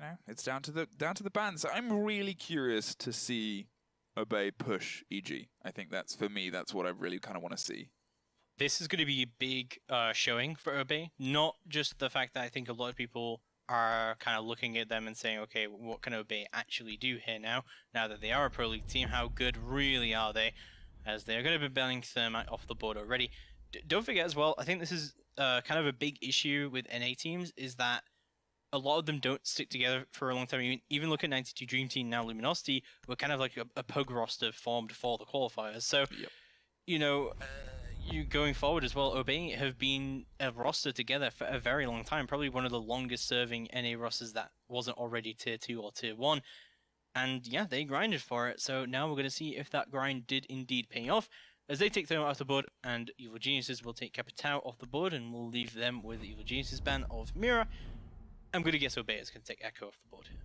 know, it's down to the bans. I'm really curious to see Obey push EG. I think that's, for me, that's what I really kind of want to see. This is going to be a big showing for Obey. Not just the fact that I think a lot of people are kind of looking at them and saying, okay, what can Obey actually do here now that they are a Pro League team? How good really are they? As they're going to be banning Thermite off the board already. Don't forget as well, I think this is kind of a big issue with NA teams, is that a lot of them don't stick together for a long time. Even look at 92 Dream Team, now Luminosity, we're kind of like a pug roster formed for the qualifiers. So, yep. You know, you going forward as well, Obey have been a roster together for a very long time. Probably one of the longest serving NA rosters that wasn't already Tier 2 or Tier 1. And yeah, they grinded for it. So now we're going to see if that grind did indeed pay off, as they take them off the board, and Evil Geniuses will take Capitao off the board, and we'll leave them with the Evil Geniuses ban of Mira. I'm going to guess Obey is going to take Echo off the board here.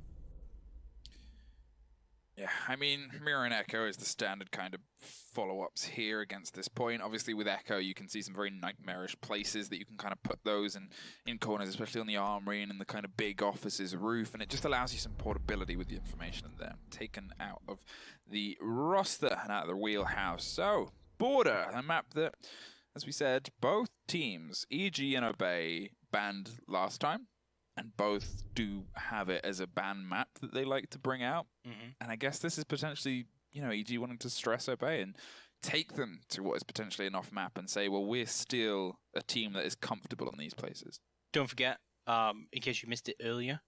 Yeah, I mean, Mira and Echo is the standard kind of follow-ups here against this point. Obviously, with Echo, you can see some very nightmarish places that you can kind of put those in corners, especially on the armory and in the kind of big office's roof, and it just allows you some portability with the information there, taken out of the roster and out of the wheelhouse. So, Border, a map that, as we said, both teams, EG and Obey, banned last time, and both do have it as a ban map that they like to bring out. And I guess this is potentially, you know, EG wanting to stress Obey and take them to what is potentially an off map and say, well, we're still a team that is comfortable in these places. Don't forget, in case you missed it earlier,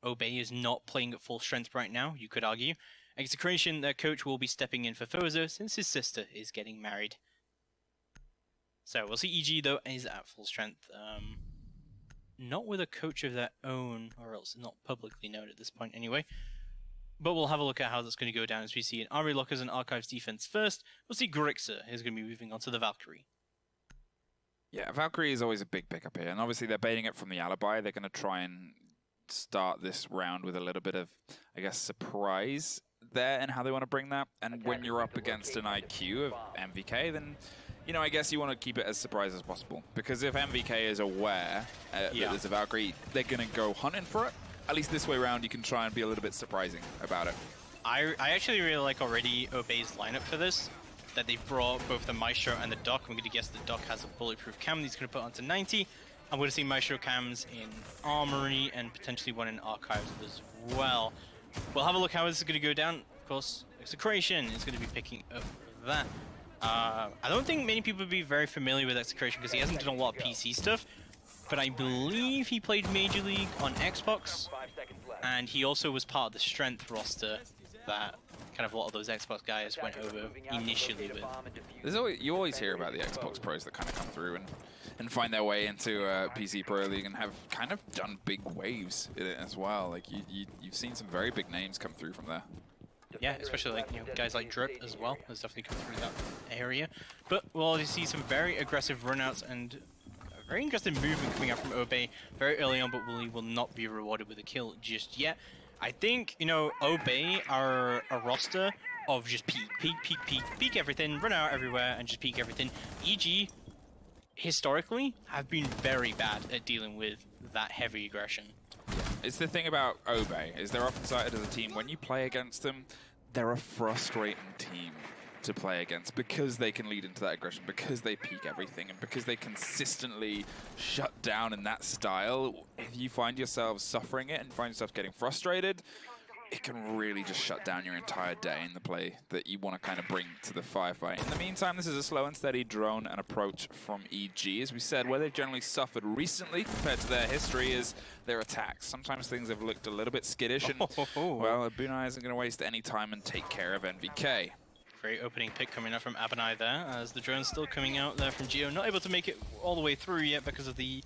Obey is not playing at full strength right now, you could argue. Execration, their coach, will be stepping in for Fozo since his sister is getting married. So we'll see EG, though, is at full strength. Not with a coach of their own, or else not publicly known at this point anyway. But we'll have a look at how that's going to go down as we see an Armory Lockers and Archives defense first. We'll see Grixer is going to be moving on to the Valkyrie. Yeah, Valkyrie is always a big pickup here, and obviously they're baiting it from the alibi. They're going to try and start this round with a little bit of, I guess, surprise there and how they want to bring that. And when you're up against an IQ of MVK, then, you know, I guess you want to keep it as surprise as possible. Because if MVK is aware that there's a Valkyrie, they're going to go hunting for it. At least this way around, you can try and be a little bit surprising about it. I actually really like already Obey's lineup for this. That they've brought both the Maestro and the Doc. I'm going to guess the Doc has a bulletproof cam that he's going to put onto 90. I'm going to see Maestro cams in Armory and potentially one in Archives as well. We'll have a look how this is going to go down. Of course, Execration is going to be picking up that. I don't think many people would be very familiar with Execration because he hasn't done a lot of PC stuff. But I believe he played Major League on Xbox. And he also was part of the Strength roster that kind of a lot of those Xbox guys went over initially with. You always hear about the Xbox pros that kind of come through and find their way into PC Pro League and have kind of done big waves in it as well. Like you've seen some very big names come through from there. Yeah, especially like, you know, guys like Drip as well has definitely come through that area. But we'll obviously see some very aggressive runouts and a very interesting movement coming out from Obey very early on, but we will not be rewarded with a kill just yet. I think, you know, Obey are a roster of just peek everything, run out everywhere, and just peek everything. EG, historically, have been very bad at dealing with that heavy aggression. It's the thing about Obey, is they're often cited as a team, when you play against them, they're a frustrating team to play against because they can lead into that aggression, because they peek everything, and because they consistently shut down in that style. If you find yourself suffering it and find yourself getting frustrated, it can really just shut down your entire day in the play that you want to kind of bring to the firefight. In the meantime, this is a slow and steady drone and approach from EG. As we said, where they've generally suffered recently compared to their history is their attacks. Sometimes things have looked a little bit skittish, and well, Abunai isn't going to waste any time and take care of NVK. Great opening pick coming out from Abunai there, as the drone's still coming out there from Geo. Not able to make it all the way through yet because of the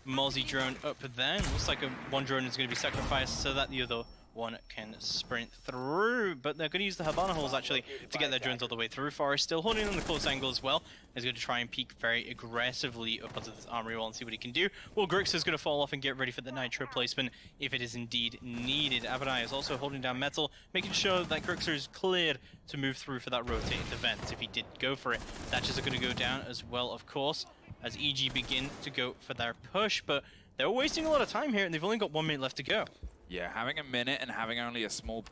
Mozzie drone up there. Looks like one drone is going to be sacrificed so that the other one can sprint through, but they're going to use the Habana holes actually to get their drones all the way through. Forest still holding on the close angle as well. He's going to try and peek very aggressively up onto this armory wall and see what he can do. Well, Grix is going to fall off and get ready for the Nitro placement if it is indeed needed. Abunai is also holding down Metal, making sure that Grixer is cleared to move through for that rotating event if he did go for it. Thatchers are going to go down as well, of course, as EG begin to go for their push, but they're wasting a lot of time here and they've only got 1 minute left to go. Yeah, having a minute and having only a small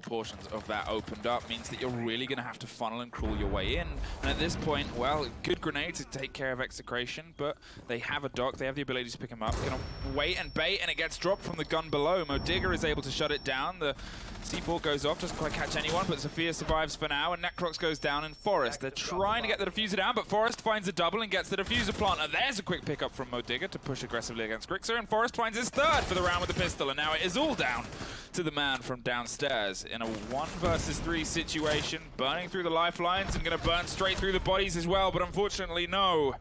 portions of that opened up means that you're really going to have to funnel and crawl your way in. And at this point, well, good grenade to take care of Execration, but they have a dock, they have the ability to pick him up. Going to wait and bait, and it gets dropped from the gun below. Modiga is able to shut it down. The C4 goes off, doesn't quite catch anyone, but Sophia survives for now, and Necrox goes down in Forest. They're trying to get the diffuser down, but Forest finds a double and gets the diffuser planter. There's a quick pickup from Modiga to push aggressively against Grixer, and Forest finds his third for the round with the pistol, and now it is all down to the man from downstairs in a 1 versus 3 situation, burning through the lifelines and going to burn straight through the bodies as well, but unfortunately no,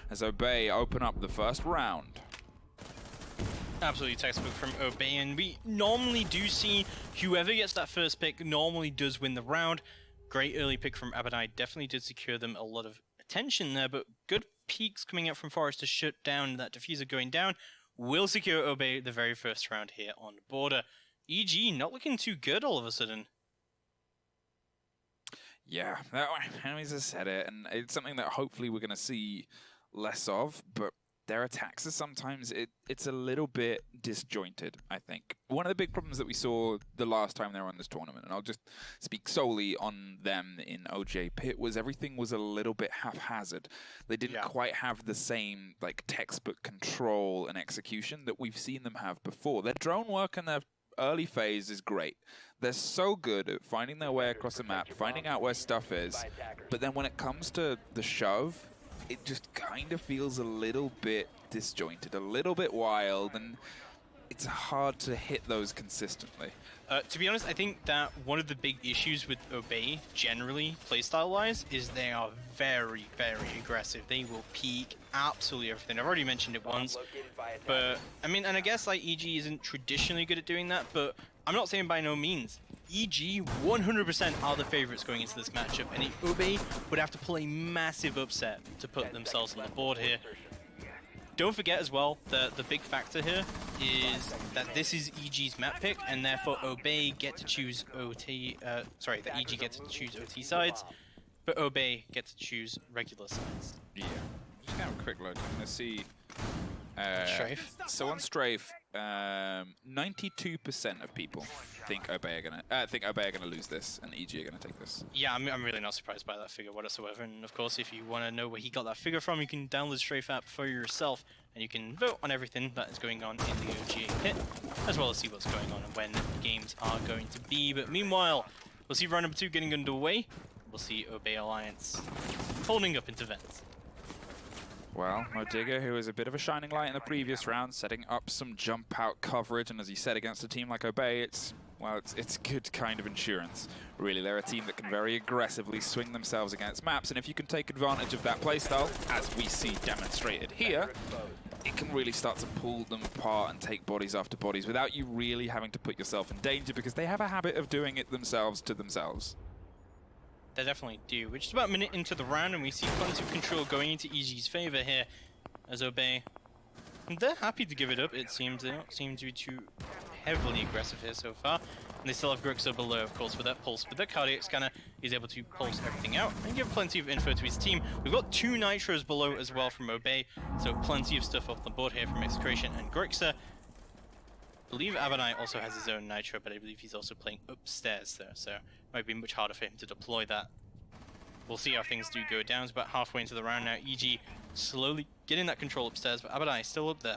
as Obey open up the first round. Absolutely textbook from Obey, and we normally do see whoever gets that first pick normally does win the round. Great early pick from Abadai, definitely did secure them a lot of attention there, but good peaks coming out from Forest to shut down that diffuser going down will secure Obey the very first round here on the border. EG not looking too good all of a sudden. Yeah, enemies have said it, and it's something that hopefully we're going to see less of, but their attacks are sometimes, it's a little bit disjointed, I think. One of the big problems that we saw the last time they were on this tournament, and I'll just speak solely on them in OGA Pit, was everything was a little bit haphazard. They didn't quite have the same like textbook control and execution that we've seen them have before. Their drone work and their early phase is great. They're so good at finding their way across the map, finding out where stuff is, but then when it comes to the shove, it just kind of feels a little bit disjointed, a little bit wild, and it's hard to hit those consistently. To be honest, I think that one of the big issues with Obey, generally, playstyle-wise, is they are very, very aggressive. They will peek absolutely everything. I've already mentioned it once, but, I mean, and I guess, like, EG isn't traditionally good at doing that, but I'm not saying by no means. EG 100% are the favorites going into this matchup, and Obey would have to pull a massive upset to put themselves on the board here. Don't forget as well that the big factor here is that this is EG's map pick, and therefore Obey get to choose the EG get to choose OT sides, but Obey get to choose regular sides. Yeah, just gonna have a quick look. I'm gonna see. Strafe. So on Strafe, 92% of people think Obey are gonna lose this, and EG are gonna take this. Yeah, I'm really not surprised by that figure whatsoever. And of course, if you want to know where he got that figure from, you can download the Strafe app for yourself, and you can vote on everything that is going on in the OGA pit, as well as see what's going on and when games are going to be. But meanwhile, we'll see round number 2 getting underway. We'll see Obey Alliance holding up into vents. Well, Modiga, who was a bit of a shining light in the previous round, setting up some jump-out coverage, and as he said, against a team like Obey, it's good kind of insurance. Really, they're a team that can very aggressively swing themselves against maps, and if you can take advantage of that playstyle, as we see demonstrated here, it can really start to pull them apart and take bodies after bodies without you really having to put yourself in danger, because they have a habit of doing it themselves to themselves. They definitely do. We're just about a minute into the round, and we see plenty of control going into EG's favor here as Obey. And they're happy to give it up, it seems. They don't seem to be too heavily aggressive here so far. And they still have Grixer below, of course, with that pulse. But that cardiac scanner is able to pulse everything out and give plenty of info to his team. We've got 2 Nitros below as well from Obey, so plenty of stuff off the board here from Execration and Grixer. I believe Abadai also has his own Nitro, but I believe he's also playing upstairs there, so it might be much harder for him to deploy that. We'll see how things do go down. It's about halfway into the round now. EG slowly getting that control upstairs, but Abadai still up there.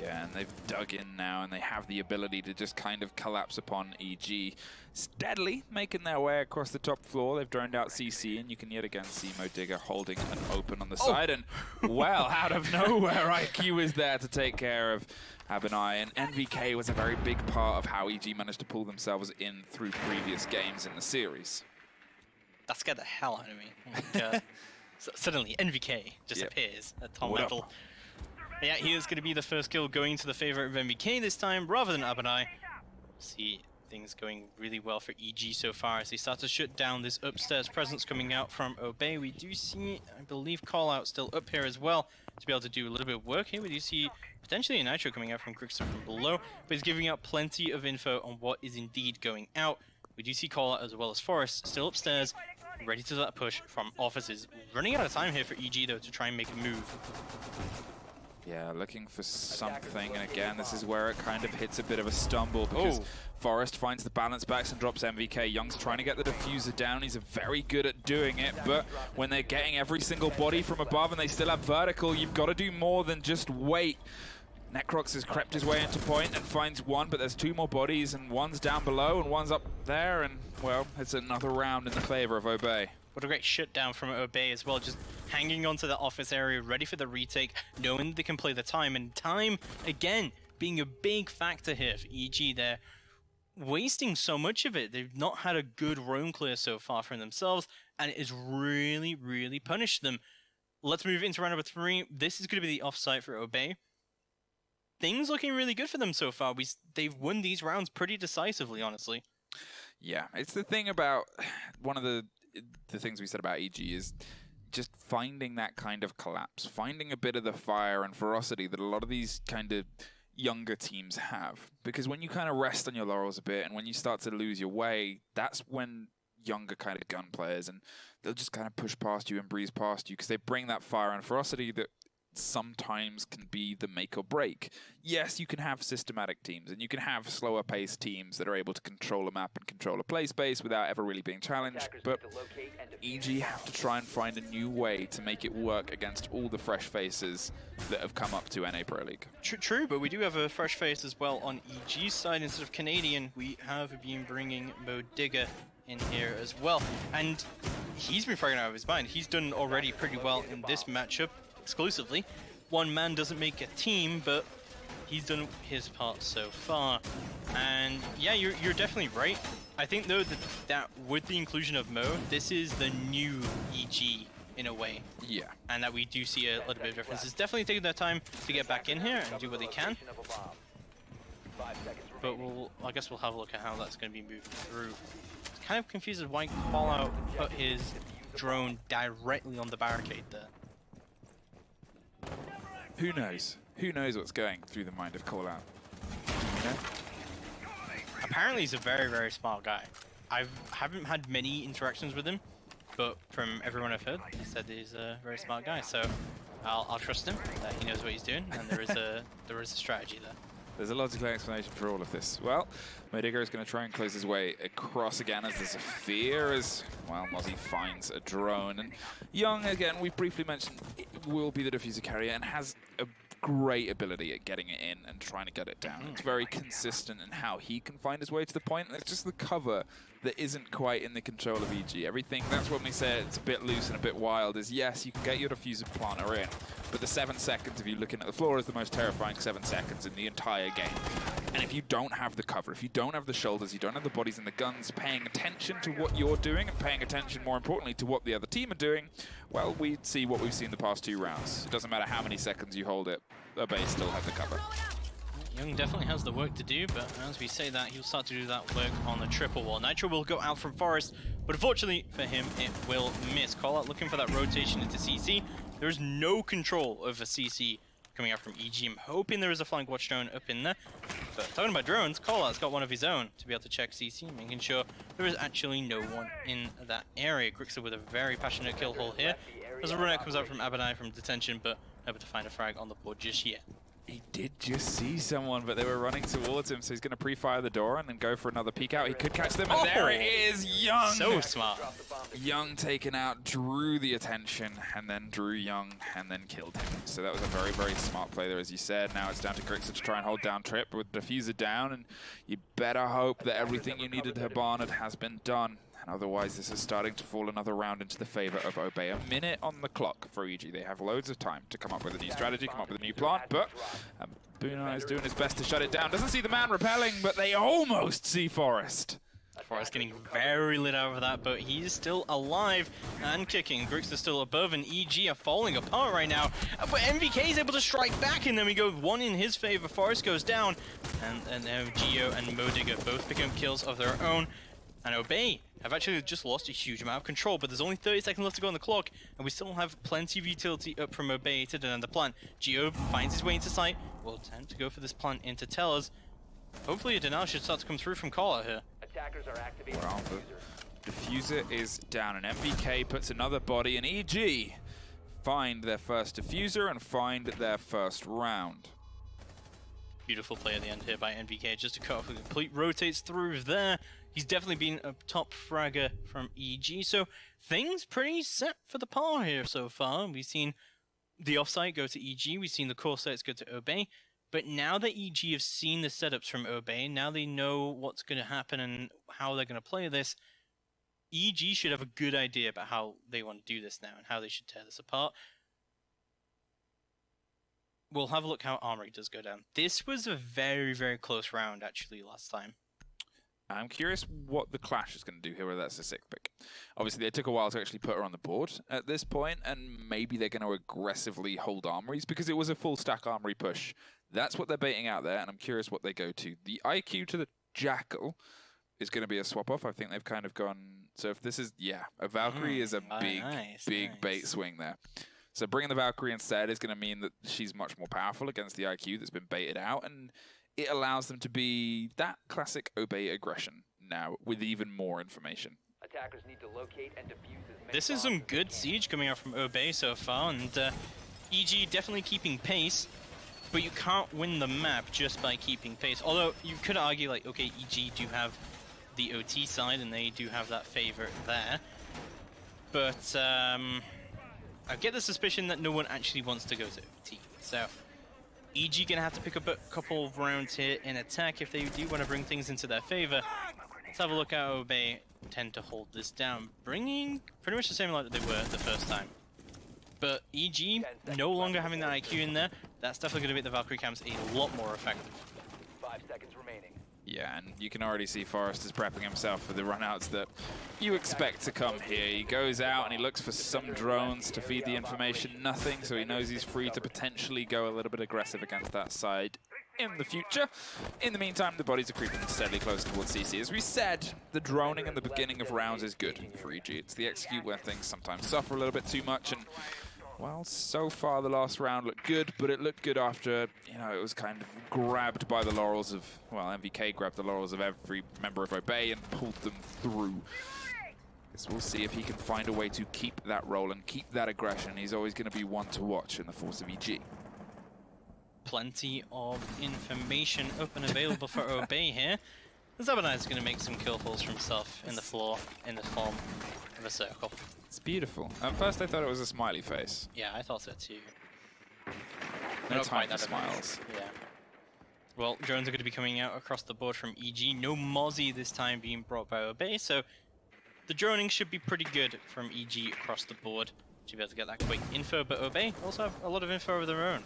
Yeah, and they've dug in now, and they have the ability to just kind of collapse upon EG, steadily making their way across the top floor. They've droned out CC, and you can yet again see Modiga holding an open on the side, and well, out of nowhere, IQ is there to take care of Abadai, and NVK was a very big part of how EG managed to pull themselves in through previous games in the series. That scared the hell out of me. Like, suddenly, NVK just appears at top level. Yeah, he is going to be the first kill going to the favor of MVK this time, rather than Abadai. See things going really well for EG so far as they start to shut down this upstairs presence coming out from Obey. We do see, I believe, Callout still up here as well to be able to do a little bit of work here. We do see potentially a Nitro coming out from Grixer from below, but he's giving out plenty of info on what is indeed going out. We do see Callout as well as Forest still upstairs, ready to that push from offices. Running out of time here for EG though to try and make a move. Yeah, looking for something, and again, this is where it kind of hits a bit of a stumble because Forest finds the balance backs and drops MVK. Young's trying to get the diffuser down. He's very good at doing it, but when they're getting every single body from above and they still have vertical, you've got to do more than just wait. Necrox has crept his way into point and finds one, but there's two more bodies, and one's down below and one's up there, and, well, it's another round in the favor of Obey. What a great shutdown from Obey as well, just hanging onto the office area, ready for the retake, knowing they can play the time, and time, again, being a big factor here for EG. They're wasting so much of it. They've not had a good roam clear so far from themselves, and it has really, really punished them. Let's move into round number 3. This is going to be the offsite for Obey. Things looking really good for them so far. They've won these rounds pretty decisively, honestly. Yeah, it's the thing about one of the things we said about EG is just finding that kind of collapse, finding a bit of the fire and ferocity that a lot of these kind of younger teams have. Because when you kind of rest on your laurels a bit and when you start to lose your way, that's when younger kind of gun players, and they'll just kind of push past you and breeze past you because they bring that fire and ferocity that sometimes can be the make or break. Yes, you can have systematic teams and you can have slower paced teams that are able to control a map and control a play space without ever really being challenged, but EG have to try and find a new way to make it work against all the fresh faces that have come up to NA Pro League. True, but we do have a fresh face as well on EG's side. Instead of Canadian, we have been bringing Modiga in here as well, and he's been firing out of his mind. He's done already pretty well in this matchup exclusively. One man doesn't make a team, but he's done his part so far. And yeah, you're definitely right. I think though that with the inclusion of Mo, this is the new EG in a way. Yeah. And that we do see a little bit of difference. It's definitely taking their time to get back in here and do what they can. But I guess we'll have a look at how that's going to be moving through. It's kind of confused as why Fallout put his drone directly on the barricade there. Who knows? Who knows what's going through the mind of Callout? You know? Apparently he's a very, very smart guy. I haven't had many interactions with him, but from everyone I've heard, he said he's a very smart guy. So I'll trust him that he knows what he's doing, and there is a strategy there. There's a logical explanation for all of this. Well, Modiga is going to try and close his way across again as there's a fear as, well, Mozzie finds a drone. And Young, again, we briefly mentioned, will be the diffuser carrier and has a great ability at getting it in and trying to get it down. It's very consistent in how he can find his way to the point. It's just the cover that isn't quite in the control of EG. Everything, that's when we say it's a bit loose and a bit wild, is yes, you can get your diffuser planter in, but the 7 seconds of you looking at the floor is the most terrifying 7 seconds in the entire game. And if you don't have the cover, if you don't have the shoulders, you don't have the bodies and the guns paying attention to what you're doing and paying attention, more importantly, to what the other team are doing, well, we'd see what we've seen the past 2 rounds. It doesn't matter how many seconds you hold it, Obey still has the cover. Young definitely has the work to do, but as we say that, he'll start to do that work on the triple wall. Nitro will go out from Forest, but unfortunately for him, it will miss. Callout looking for that rotation into CC. There is no control over CC coming out from EG. I'm hoping there is a flank watch drone up in there. But talking about drones, Callout's got one of his own to be able to check CC, making sure there is actually no one in that area. Grixer with a very passionate kill haul here. As a runner comes out from Abadai from detention, but able to find a frag on the board just yet. He did just see someone, but they were running towards him, so he's going to pre-fire the door and then go for another peek out. He could catch them, and there it is, Young! So smart. Young taken out, drew the attention, and then drew Young, and then killed him. So that was a very, very smart play there, as you said. Now it's down to Grixer to try and hold down Trip with diffuser down, and you better hope that everything you needed to Hibana has been done. And otherwise, this is starting to fall another round into the favor of Obey. A minute on the clock for EG. They have loads of time to come up with a new strategy, come up with a new plan, but Bunai is doing his best to shut it down. Doesn't see the man repelling, but they almost see Forest. Forest getting very lit out of that, but he's still alive and kicking. Grixer still above, and EG are falling apart right now. But MVK is able to strike back, and then we go one in his favor. Forest goes down, and now Geo and Modiga both pick up kills of their own. And Obey have actually just lost a huge amount of control, but there's only 30 seconds left to go on the clock, and we still have plenty of utility up from Obey to deny the plant. Geo finds his way into sight, will attempt to go for this plant into Tellers. Hopefully a denial should start to come through from Callout here. Attackers are activating Well, the diffuser is down, and MVK puts another body, and EG find their first diffuser and find their first round. Beautiful play at the end here by NVK, just to cut off a complete rotates through there. He's definitely been a top fragger from EG, so things pretty set for the par here so far. We've seen the offsite go to EG, we've seen the core sites go to Obey, but now that EG have seen the setups from Obey, now they know what's going to happen and how they're going to play this, EG should have a good idea about how they want to do this now and how they should tear this apart. We'll have a look how Armory does go down. This was a very, very close round actually last time. I'm curious what the Clash is going to do here, whether that's a 6 pick. Obviously, they took a while to actually put her on the board at this point, and maybe they're going to aggressively hold Armories because it was a full stack Armory push. That's what they're baiting out there, and I'm curious what they go to. The IQ to the Jackal is going to be a swap off. I think they've kind of gone... So if this is... Yeah, a Valkyrie is a big bait swing there. So bringing the Valkyrie instead is going to mean that she's much more powerful against the IQ that's been baited out, and it allows them to be that classic Obey aggression now with even more information. Attackers need to locate and defuse as many This is some good siege coming out from Obey so far, and EG definitely keeping pace, but you can't win the map just by keeping pace. Although you could argue, like, okay, EG do have the OT side, and they do have that favor there, but I get the suspicion that no one actually wants to go to OT, so EG gonna have to pick up a couple of rounds here in attack if they do want to bring things into their favor. Let's have a look at how Obey tend to hold this down, bringing pretty much the same line that they were the first time. But EG no longer having that IQ in there, that's definitely going to make the Valkyrie camps a lot more effective. 5 seconds remaining. Yeah, and you can already see Forrest is prepping himself for the runouts that you expect to come here. He goes out and he looks for some drones to feed the information. Nothing, so he knows he's free to potentially go a little bit aggressive against that side in the future. In the meantime, the bodies are creeping steadily closer towards CC. As we said, the droning in the beginning of rounds is good for EG. It's the execute where things sometimes suffer a little bit too much, and well, so far the last round looked good, but it looked good after, you know, it was kind of grabbed by the laurels of, well, MVK grabbed the laurels of every member of Obey and pulled them through. Guess we'll see if he can find a way to keep that role and keep that aggression. He's always going to be one to watch in the force of EG. Plenty of information up and available for Obey here. Zabanai is going to make some kill holes for himself in the floor in the form of a circle. It's beautiful. At first I thought it was a smiley face. Yeah, I thought so too. No time for smiles. Yeah. Well, drones are going to be coming out across the board from EG. No Mozzie this time being brought by Obey, so the droning should be pretty good from EG across the board. Should be able to get that quick info, but Obey also have a lot of info of their own.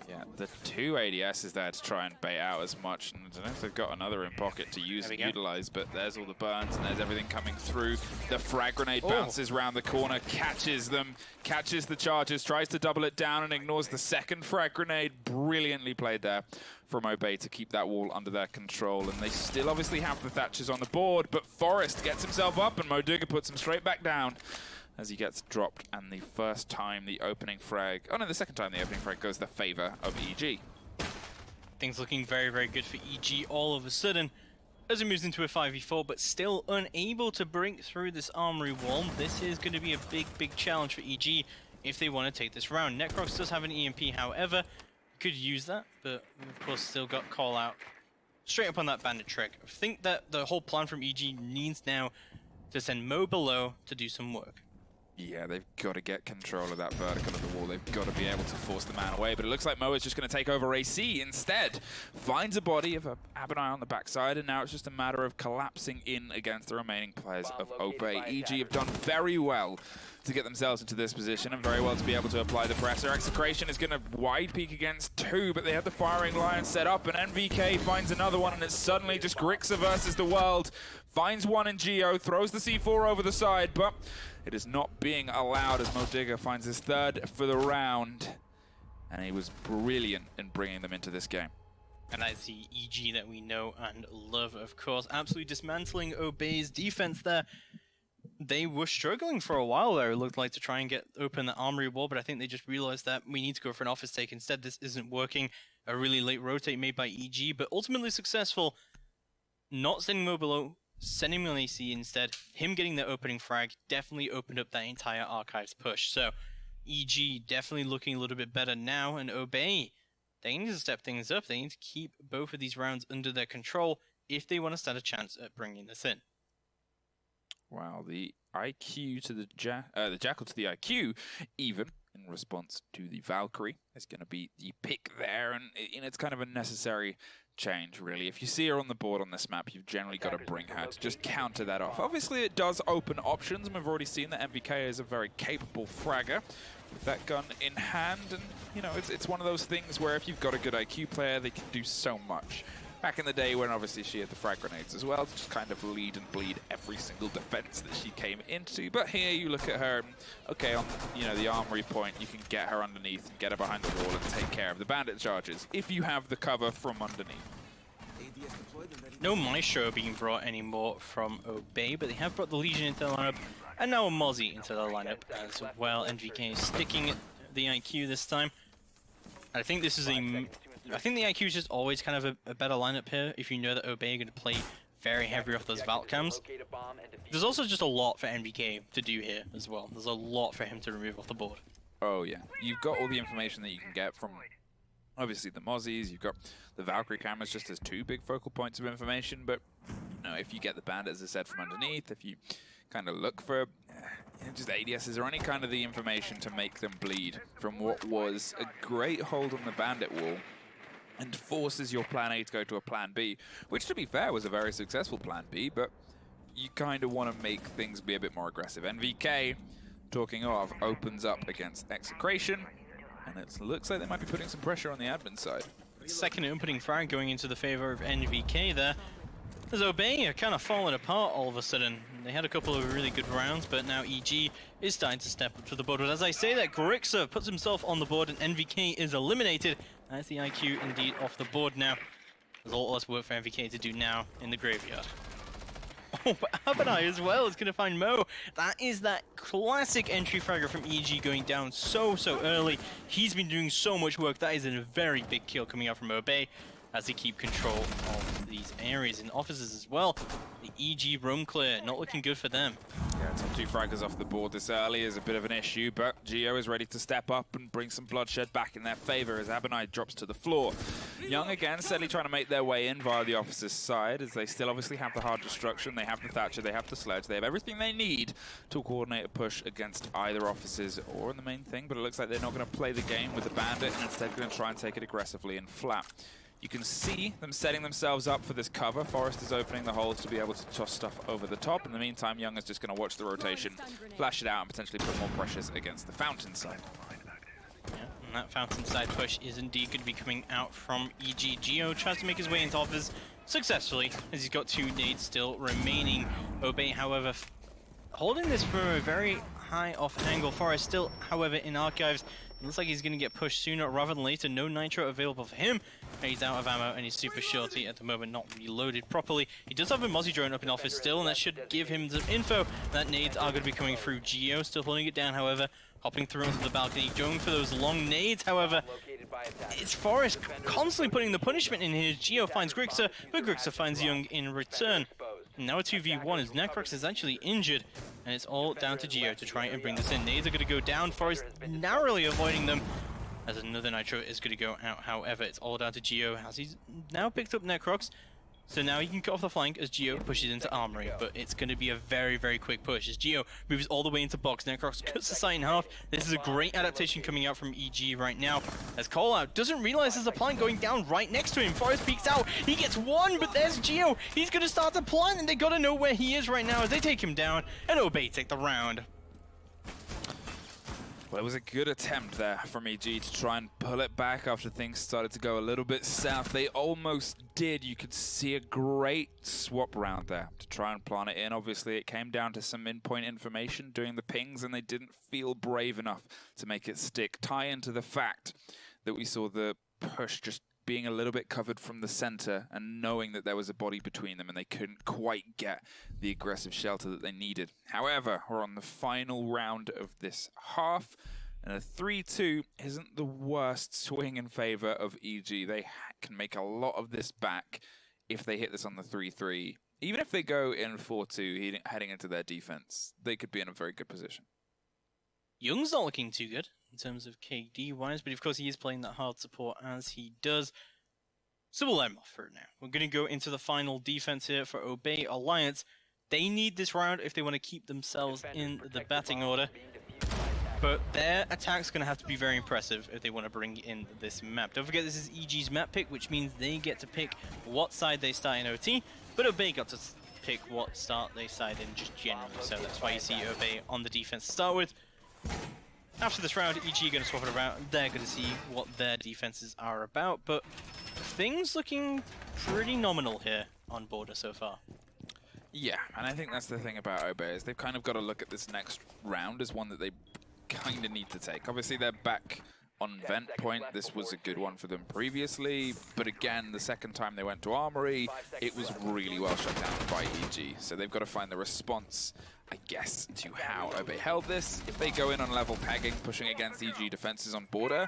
Yeah, the 2 ADS is there to try and bait out as much, and I don't know if they've got another in pocket to use and utilize, but there's all the burns and there's everything coming through. The frag grenade bounces around the corner, catches them, catches the charges, tries to double it down and ignores the second frag grenade. Brilliantly played there from Obey to keep that wall under their control, and they still obviously have the Thatchers on the board, but Forrest gets himself up and Moduga puts him straight back down as he gets dropped, and the first time the opening frag, oh no, the second time the opening frag goes the favor of EG. Things looking very, very good for EG all of a sudden as it moves into a 5v4, but still unable to break through this armory wall. This is going to be a big, big challenge for EG if they want to take this round. Necrox does have an EMP, however, could use that, but of course still got call out straight up on that bandit trick. I think that the whole plan from EG needs now to send Mo below to do some work. Yeah, they've got to get control of that vertical of the wall. They've got to be able to force the man away. But it looks like Mo is just going to take over AC instead. Finds a body of Abinai on the backside, and now it's just a matter of collapsing in against the remaining players of Obey. EG have done very well to get themselves into this position, and very well to be able to apply the pressure. Execration is going to wide peek against 2, but they have the firing line set up, and NVK finds another one, and it's suddenly just Grixa versus the world. Finds one in Geo, throws the C4 over the side, but it is not being allowed as Moduga finds his 3rd for the round. And he was brilliant in bringing them into this game. And that's the EG that we know and love, of course. Absolutely dismantling Obey's defense there. They were struggling for a while there, it looked like, to try and get open the armory wall, but I think they just realized that we need to go for an office take. Instead, this isn't working. A really late rotate made by EG, but ultimately successful. Not sending Mo below, sending him on AC instead. Him getting the opening frag definitely opened up that entire Archives push. So EG definitely looking a little bit better now, and Obey, they need to step things up. They need to keep both of these rounds under their control if they want to stand a chance at bringing this in. Wow, the IQ to the Jackal to the IQ, even in response to the Valkyrie, is going to be the pick there, and it's kind of a necessary change, really. If you see her on the board on this map, you've generally got to bring her to just counter that off. Obviously, it does open options, and we've already seen that MVK is a very capable fragger with that gun in hand, and you know, it's one of those things where if you've got a good IQ player, they can do so much. Back in the day when obviously she had the frag grenades as well, to just kind of lead and bleed every single defense that she came into. But here you look at her, okay, on the armory point, you can get her underneath and get her behind the wall and take care of the bandit charges if you have the cover from underneath. No Maestro being brought anymore from Obey, but they have brought the Legion into the lineup, and now a Mozzie into the lineup as well. NVK is sticking the IQ this time. I think this is I think the IQ is just always kind of a better lineup here if you know that Obey are going to play very heavy off those Valk cams. There's also just a lot for NVK to do here as well. There's a lot for him to remove off the board. Oh yeah, you've got all the information that you can get from obviously the Mozzies, you've got the Valkyrie cameras just as two big focal points of information, but you know, if you get the bandit, as I said, from underneath, if you kind of look for just ADSs or any kind of the information to make them bleed from what was a great hold on the bandit wall, and forces your plan A to go to a plan B, which to be fair was a very successful plan B, but you kind of want to make things be a bit more aggressive. NVK, talking of, opens up against Execration, and it looks like they might be putting some pressure on the admin side. Second opening frag going into the favor of NVK there. As Obey are kind of falling apart all of a sudden. They had a couple of really good rounds, but now EG is starting to step up to the board. But as I say that, Grixer puts himself on the board and NVK is eliminated. That's the IQ indeed off the board now. There's a lot less work for NVK to do now in the graveyard. Oh, but Abadai as well is going to find Mo. That is that classic entry fragger from EG going down so early. He's been doing so much work. That is a very big kill coming out from Obey as they keep control of these areas and offices as well. The EG roam clear, not looking good for them. Yeah, top two fraggers off the board this early is a bit of an issue, but Geo is ready to step up and bring some bloodshed back in their favor as Abonai drops to the floor. Young again, steadily trying to make their way in via the officer's side, as they still obviously have the hard destruction, they have the Thatcher, they have the sledge, they have everything they need to coordinate a push against either officers or in the main thing, but it looks like they're not going to play the game with the bandit and instead going to try and take it aggressively and flat. You can see them setting themselves up for this cover. Forest is opening the holes to be able to toss stuff over the top. In the meantime, Young is just going to watch the rotation, flash it out, and potentially put more pressures against the fountain side. Yeah, and that fountain side push is indeed going to be coming out from EG. Geo tries to make his way into offers successfully, as he's got 2 nades still remaining. Obey, however, holding this from a very high off angle. Forest still, however, in archives. Looks like he's going to get pushed sooner rather than later. No nitro available for him. He's out of ammo and he's super shorty at the moment, not reloaded properly. He does have a Mozzie drone up in office still, and that should give him some info that nades are going to be coming through. Geo still holding it down, however, hopping through onto the balcony, going for those long nades, however. It's Forest constantly putting the punishment in here. Geo finds Grixer, but Grixer finds Young in return. And now a 2v1 as Necrox is actually injured, and it's all down to Geo to try and bring this in. Nades are going to go down, Forest narrowly avoiding them, as another nitro is going to go out. However, it's all down to Geo, as he's now picked up Necrox. So now he can cut off the flank as Geo pushes into Armory, but it's going to be a very quick push as Geo moves all the way into box. Necrox cuts the site in half. This is a great adaptation coming out from EG right now, as Callout doesn't realize there's a plant going down right next to him. Forest peeks out, he gets one, but there's Geo. He's going to start the plant, and they got to know where he is right now as they take him down, and Obey take the round. Well, it was a good attempt there from EG to try and pull it back after things started to go a little bit south. They almost did. You could see a great swap round there to try and plant it in. Obviously, it came down to some in-point information doing the pings, and they didn't feel brave enough to make it stick. Tie into the fact that we saw the push just being a little bit covered from the center and knowing that there was a body between them and they couldn't quite get the aggressive shelter that they needed. However, we're on the final round of this half, and a 3-2 isn't the worst swing in favor of EG. They can make a lot of this back if they hit this on the 3-3. Even if they go in 4-2 heading into their defense, they could be in a very good position. Young's not looking too good in terms of KD-wise, but of course he is playing that hard support as he does. So we'll let him off for now. We're going to go into the final defense here for Obey Alliance. They need this round if they want to keep themselves in the batting order. But their attack's going to have to be very impressive if they want to bring in this map. Don't forget this is EG's map pick, which means they get to pick what side they start in OT. But Obey got to pick what start they side in just generally. So that's why you see Obey on the defense to start with. After this round, EG are going to swap it around. They're going to see what their defenses are about. But things looking pretty nominal here on Border so far. Yeah, and I think that's the thing about Obey is they've kind of got to look at this next round as one that they kind of need to take. Obviously, they're back on vent point. This was a good one for them previously, but again, the second time they went to Armory, it was really well shut down by EG. So they've got to find the response, I guess, to how Obey held this. If they go in on level pegging, pushing against EG defenses on Border,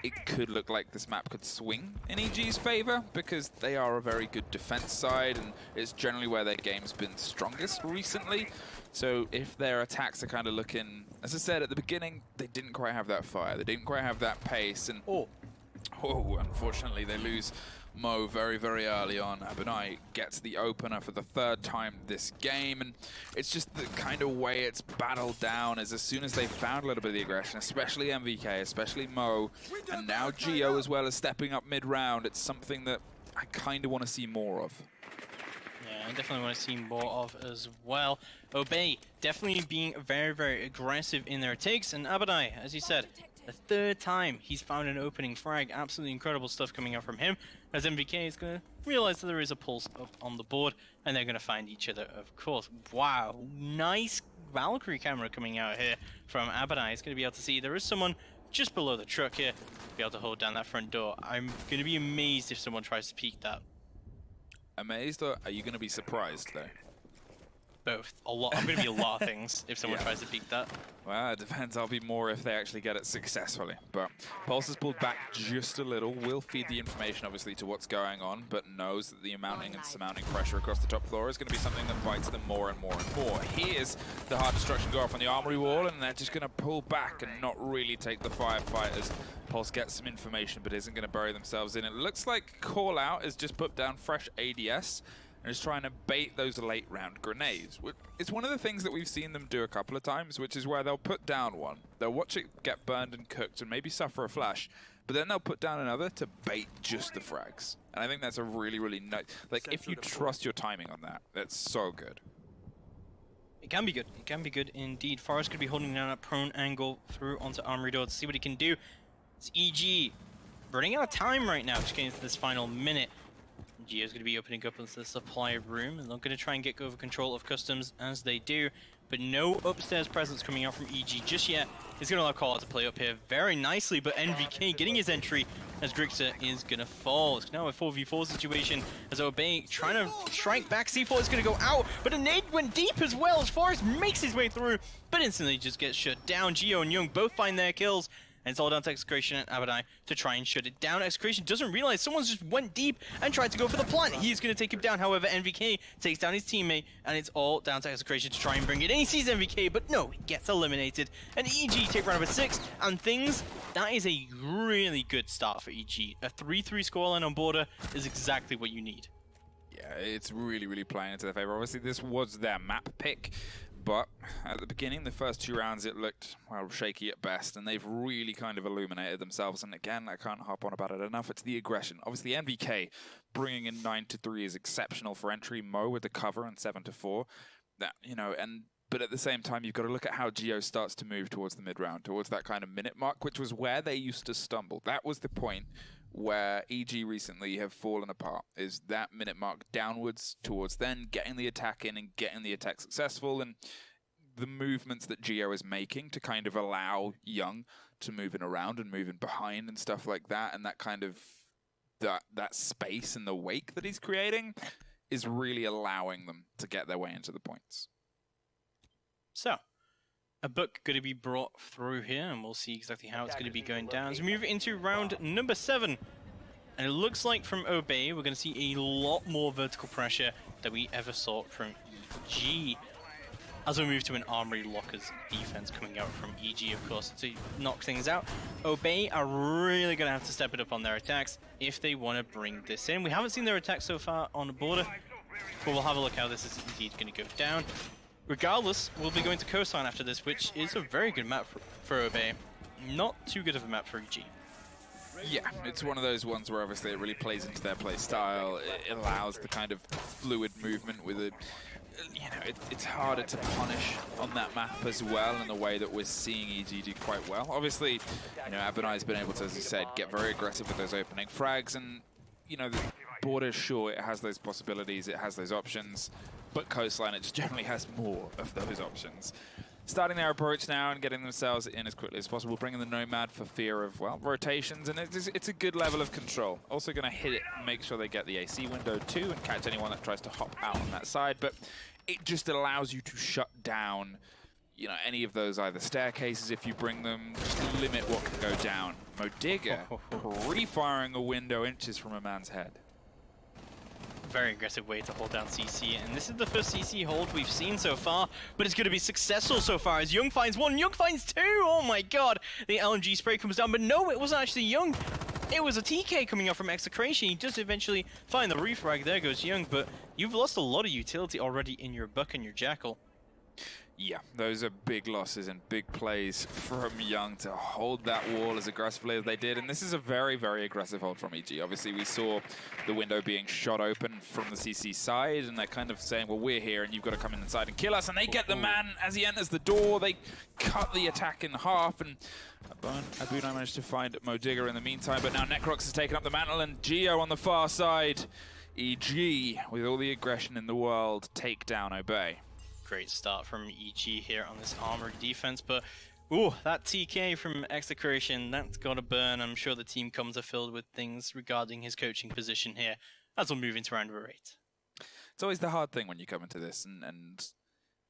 it could look like this map could swing in EG's favor because they are a very good defense side and it's generally where their game's been strongest recently. So if their attacks are kind of looking, as I said at the beginning, they didn't quite have that fire, they didn't quite have that pace, and unfortunately they lose Mo very, very early on. Abanai gets the opener for the third time this game, and it's just the kind of way it's battled down is as soon as they found a little bit of the aggression, especially MVK, especially Mo, and now Geo as well as stepping up mid-round, it's something that I kind of want to see more of. Yeah, I definitely want to see more of as well. Obey definitely being very, very aggressive in their takes, and Abadai, as you said, the third time he's found an opening frag. Absolutely incredible stuff coming out from him, as MVK is going to realize that there is a pulse up on the board, and they're going to find each other, of course. Wow, nice Valkyrie camera coming out here from Abadai. He's going to be able to see there is someone just below the truck here, be able to hold down that front door. I'm going to be amazed if someone tries to peek that. Amazed, or are you going to be surprised, though? Both. A lot. I'm going to be a lot of things if someone tries to peek that. Well, it depends. I'll be more if they actually get it successfully. But Pulse has pulled back just a little. Will feed the information, obviously, to what's going on, but knows that the mounting and surmounting pressure across the top floor is going to be something that bites them more and more and more. Here's the hard destruction go off on the armory wall, and they're just going to pull back and not really take the firefighters. Pulse gets some information, but isn't going to bury themselves in. It looks like Call Out has just put down fresh ADS and is trying to bait those late round grenades. It's one of the things that we've seen them do a couple of times, which is where they'll put down one, they'll watch it get burned and cooked and maybe suffer a flash, but then they'll put down another to bait just the frags. And I think that's a really, really nice, like if you trust your timing on that, that's so good. It can be good. It can be good indeed. Forrest could be holding down a prone angle through onto Armory Door to see what he can do. It's EG running out of time right now, just getting into this final minute. Geo's going to be opening up into the supply room, and they're going to try and get over control of customs as they do, but no upstairs presence coming out from EG just yet. He's going to allow Call Out to play up here very nicely, but NVK getting his entry as Grixer is going to fall. It's now a 4v4 situation as Obey trying to strike back. C4 is going to go out, but a nade went deep as well as Forrest makes his way through, but instantly just gets shut down. Geo and Young both find their kills, and it's all down to Execration and Abadai to try and shut it down. Execration doesn't realize someone's just went deep and tried to go for the plant. He's going to take him down. However, NVK takes down his teammate, and it's all down to Execration to try and bring it in. He sees NVK, but no, he gets eliminated. And EG take round number 6, and things, that is a really good start for EG. A 3-3 scoreline on Border is exactly what you need. Yeah, it's really, really playing into their favor. Obviously, this was their map pick, but at the beginning, the first 2 rounds, it looked, well, shaky at best, and they've really kind of illuminated themselves. And again, I can't harp on about it enough. It's the aggression. Obviously, NVK bringing in 9-3 is exceptional for entry. Mo with the cover and 7-4. That, you know, but at the same time, you've got to look at how Geo starts to move towards the mid-round, towards that kind of minute mark, which was where they used to stumble. That was the point where EG recently have fallen apart, is that minute mark downwards towards then getting the attack in and getting the attack successful, and the movements that Geo is making to kind of allow Young to move in around and move in behind and stuff like that, and that kind of that space in the wake that he's creating is really allowing them to get their way into the points. So, a book going to be brought through here, and we'll see exactly how it's going to be going down. As we move into round number 7, and it looks like from Obey, we're going to see a lot more vertical pressure than we ever saw from EG. As we move to an Armory Lockers defense coming out from EG, of course, to knock things out, Obey are really going to have to step it up on their attacks if they want to bring this in. We haven't seen their attacks so far on the border, but we'll have a look how this is indeed going to go down. Regardless, we'll be going to Coastline after this, which is a very good map for Obey. Not too good of a map for EG. Yeah, it's one of those ones where obviously it really plays into their play style. It allows the kind of fluid movement with it. You know, it's harder to punish on that map as well in the way that we're seeing EG do quite well. Obviously, you know, Abonai's been able to, as you said, get very aggressive with those opening frags, and, you know, the border, sure, it has those possibilities, it has those options, but Coastline, it just generally has more of those options. Starting their approach now and getting themselves in as quickly as possible, bringing the Nomad for fear of, well, rotations, and it's a good level of control. Also going to hit it, make sure they get the AC window too, and catch anyone that tries to hop out on that side, but it just allows you to shut down, you know, any of those either staircases if you bring them, just limit what can go down. Modiga pre-firing a window inches from a man's head. Very aggressive way to hold down CC, and this is the first CC hold we've seen so far, but it's going to be successful so far as Young finds one, Young finds two. Oh my god, the LMG spray comes down, but no, it wasn't actually Young. It was a TK coming up from Execration. He does eventually find the refrag. There goes Young, but you've lost a lot of utility already in your Buck and your Jackal. Yeah, those are big losses and big plays from Young to hold that wall as aggressively as they did. And this is a very, very aggressive hold from EG. Obviously, we saw the window being shot open from the CC side, and they're kind of saying, well, we're here, and you've got to come inside and kill us. And they get the man as he enters the door. They cut the attack in half, and Abunai managed to find Modiga in the meantime. But now Necrox has taken up the mantle, and Geo on the far side. EG, with all the aggression in the world, take down Obey. Great start from EG here on this armored defense, but ooh, that TK from Execration, that's got to burn. I'm sure the team comms are filled with things regarding his coaching position here as we'll move into round number 8. It's always the hard thing when you come into this, and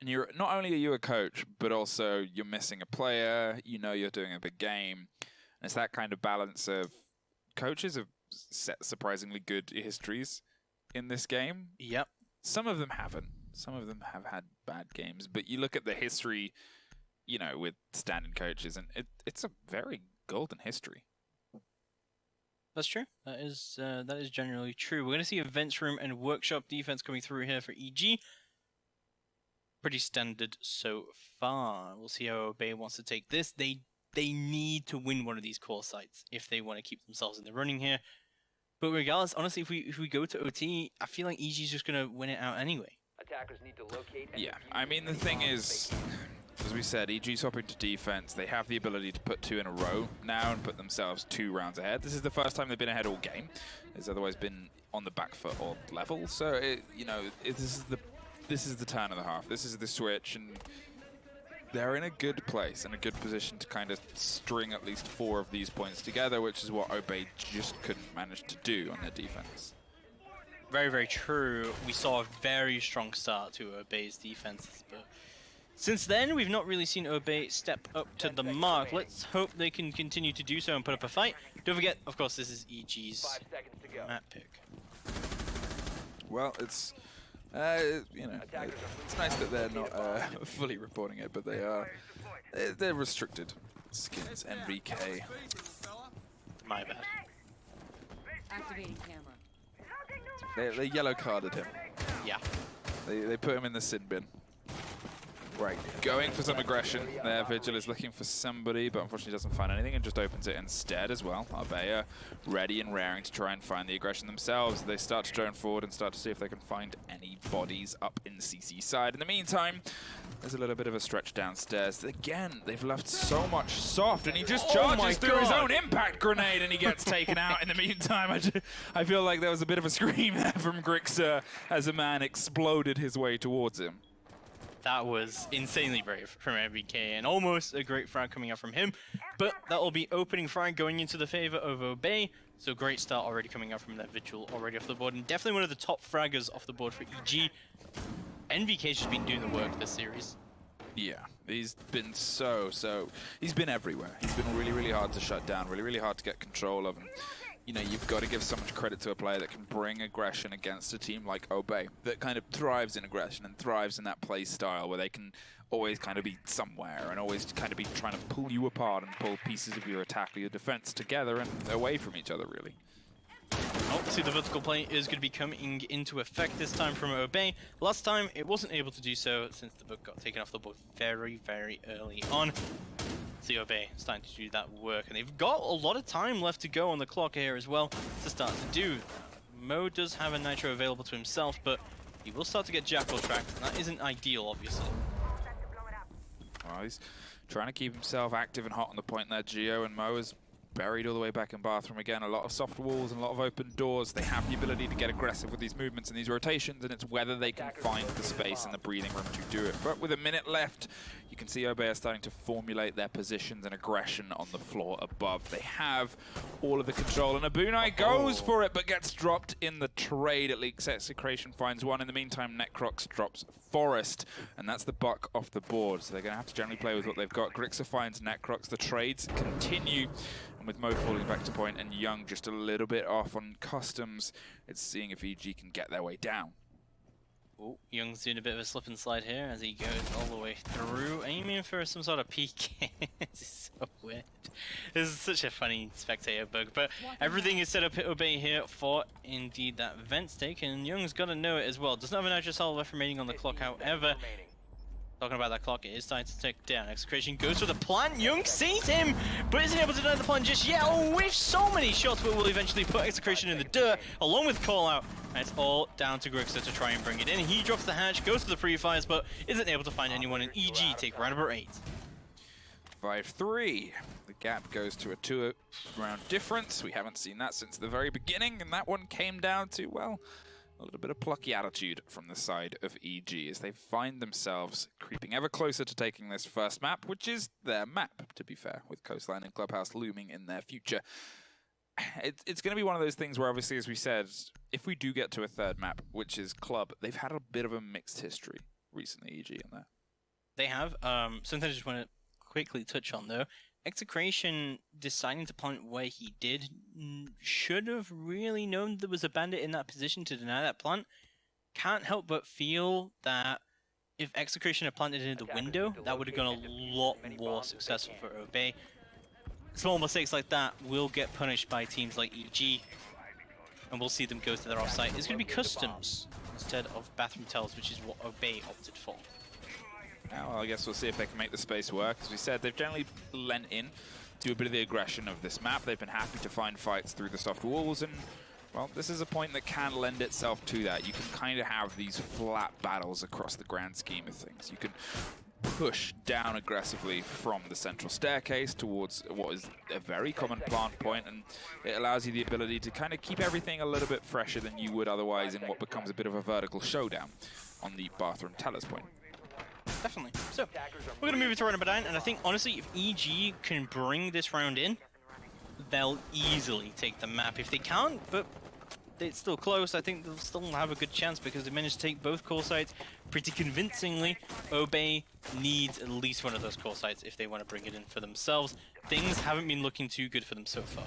you're not only are you a coach, but also you're missing a player. You know you're doing a big game, and it's that kind of balance of coaches have set surprisingly good histories in this game. Yep. Some of them haven't. Some of them have had bad games, but you look at the history, you know, with standing coaches, and it's a very golden history. That's true. That is generally true. We're going to see Events Room and Workshop defense coming through here for EG. Pretty standard so far. We'll see how Obey wants to take this. They need to win one of these core sites if they want to keep themselves in the running here. But regardless, honestly, if we go to OT, I feel like EG's just going to win it out anyway. Attackers need to locate and Yeah, I mean, the thing is, as we said, EG's swapping to defense. They have the ability to put 2 in a row now and put themselves 2 rounds ahead. This is the first time they've been ahead all game. It's otherwise been on the back foot or level. So, this is the turn of the half. This is the switch, and they're in a good place and a good position to kind of string at least 4 of these points together, which is what Obey just couldn't manage to do on their defense. Very, very true. We saw a very strong start to Obey's defenses, but since then, we've not really seen Obey step up to the mark. Let's hope they can continue to do so and put up a fight. Don't forget, of course, this is EG's 5 seconds to go. map pick. Well, it's it's nice that they're not fully reporting it, but they're restricted skins. NVK. My bad. Activating camera. They yellow carded him. Yeah. They put him in the sin bin. Right, going for some aggression. There, Vigil is looking for somebody, but unfortunately doesn't find anything and just opens it instead as well. Arbeya ready and raring to try and find the aggression themselves. They start to drone forward and start to see if they can find any bodies up in CC side. In the meantime, there's a little bit of a stretch downstairs. Again, they've left so much soft, and he just charges through his own impact grenade and he gets taken out. In the meantime, I feel like there was a bit of a scream there from Grixer as a man exploded his way towards him. That was insanely brave from MVK, and almost a great frag coming out from him. But that will be opening frag going into the favor of Obey. So great start already coming out from that Vigil already off the board, and definitely one of the top fraggers off the board for EG. NVK's just been doing the work this series. Yeah, he's been he's been everywhere. He's been really, really hard to shut down, really, really hard to get control of. And you know, you've got to give so much credit to a player that can bring aggression against a team like OGA that kind of thrives in aggression and thrives in that play style where they can always kind of be somewhere and always kind of be trying to pull you apart and pull pieces of your attack or your defense together and away from each other, really. Obviously, the vertical play is going to be coming into effect this time from OGA. Last time, it wasn't able to do so since the book got taken off the board very, very early on. See OGA starting to do that work, and they've got a lot of time left to go on the clock here as well to start to do. Mo does have a Nitro available to himself, but he will start to get Jackal tracked, and that isn't ideal, obviously. Well, he's trying to keep himself active and hot on the point there, Geo, and Mo is buried all the way back in bathroom again. A lot of soft walls and a lot of open doors. They have the ability to get aggressive with these movements and these rotations, and it's whether they can find the space and the breathing room to do it. But with a minute left, you can see OGA are starting to formulate their positions and aggression on the floor above. They have all of the control, and Abunai goes for it, but gets dropped in the trade. At least Execration finds one. In the meantime, Necrox drops Forest, and that's the buck off the board. So they're going to have to generally play with what they've got. Grixer finds Necrox. The trades continue. And with Mo falling back to point and Young just a little bit off on customs, it's seeing if EG can get their way down. Oh, Young's doing a bit of a slip and slide here as he goes all the way through, aiming for some sort of peek. This is so weird. This is such a funny spectator bug, but everything is set up at OGA here for indeed that vent stake, and Young's got to know it as well. Doesn't have an Nitro Cell left remaining on the clock, however. Talking about that clock, it is starting to tick down. Execration goes for the plant. Young sees him, but isn't able to deny the plant just yet. Oh, with so many shots, but will eventually put Execration in the dirt, along with Call Out. And it's all down to Grixer to try and bring it in. He drops the hatch, goes for the pre-fires, but isn't able to find anyone in EG. Take round number 8. 5-3. The gap goes to a 2-round difference. We haven't seen that since the very beginning, and that one came down to, well, a little bit of plucky attitude from the side of EG as they find themselves creeping ever closer to taking this first map, which is their map, to be fair, with Coastline and Clubhouse looming in their future. It's going to be one of those things where, obviously, as we said, if we do get to a third map, which is Club, they've had a bit of a mixed history recently, EG, in there. They have. Something I just want to quickly touch on, though. Execration deciding to plant where he did should have really known there was a bandit in that position to deny that plant. Can't help but feel that if Execration had planted into the window, that would have gone a lot more successful for OGA. Small mistakes like that will get punished by teams like EG, and we'll see them go to their offsite. It's going to be customs instead of bathroom tells, which is what OGA opted for. Now, well, I guess we'll see if they can make the space work. As we said, they've generally lent in to a bit of the aggression of this map. They've been happy to find fights through the soft walls, and, well, this is a point that can lend itself to that. You can kind of have these flat battles across the grand scheme of things. You can push down aggressively from the central staircase towards what is a very common plant point, and it allows you the ability to kind of keep everything a little bit fresher than you would otherwise in what becomes a bit of a vertical showdown on the bathroom teller's point. Definitely. So, we're going to move it to round number 9, and I think, honestly, if EG can bring this round in, they'll easily take the map. If they can't, but it's still close, I think they'll still have a good chance because they managed to take both core sites pretty convincingly. OGA needs at least one of those core sites if they want to bring it in for themselves. Things haven't been looking too good for them so far.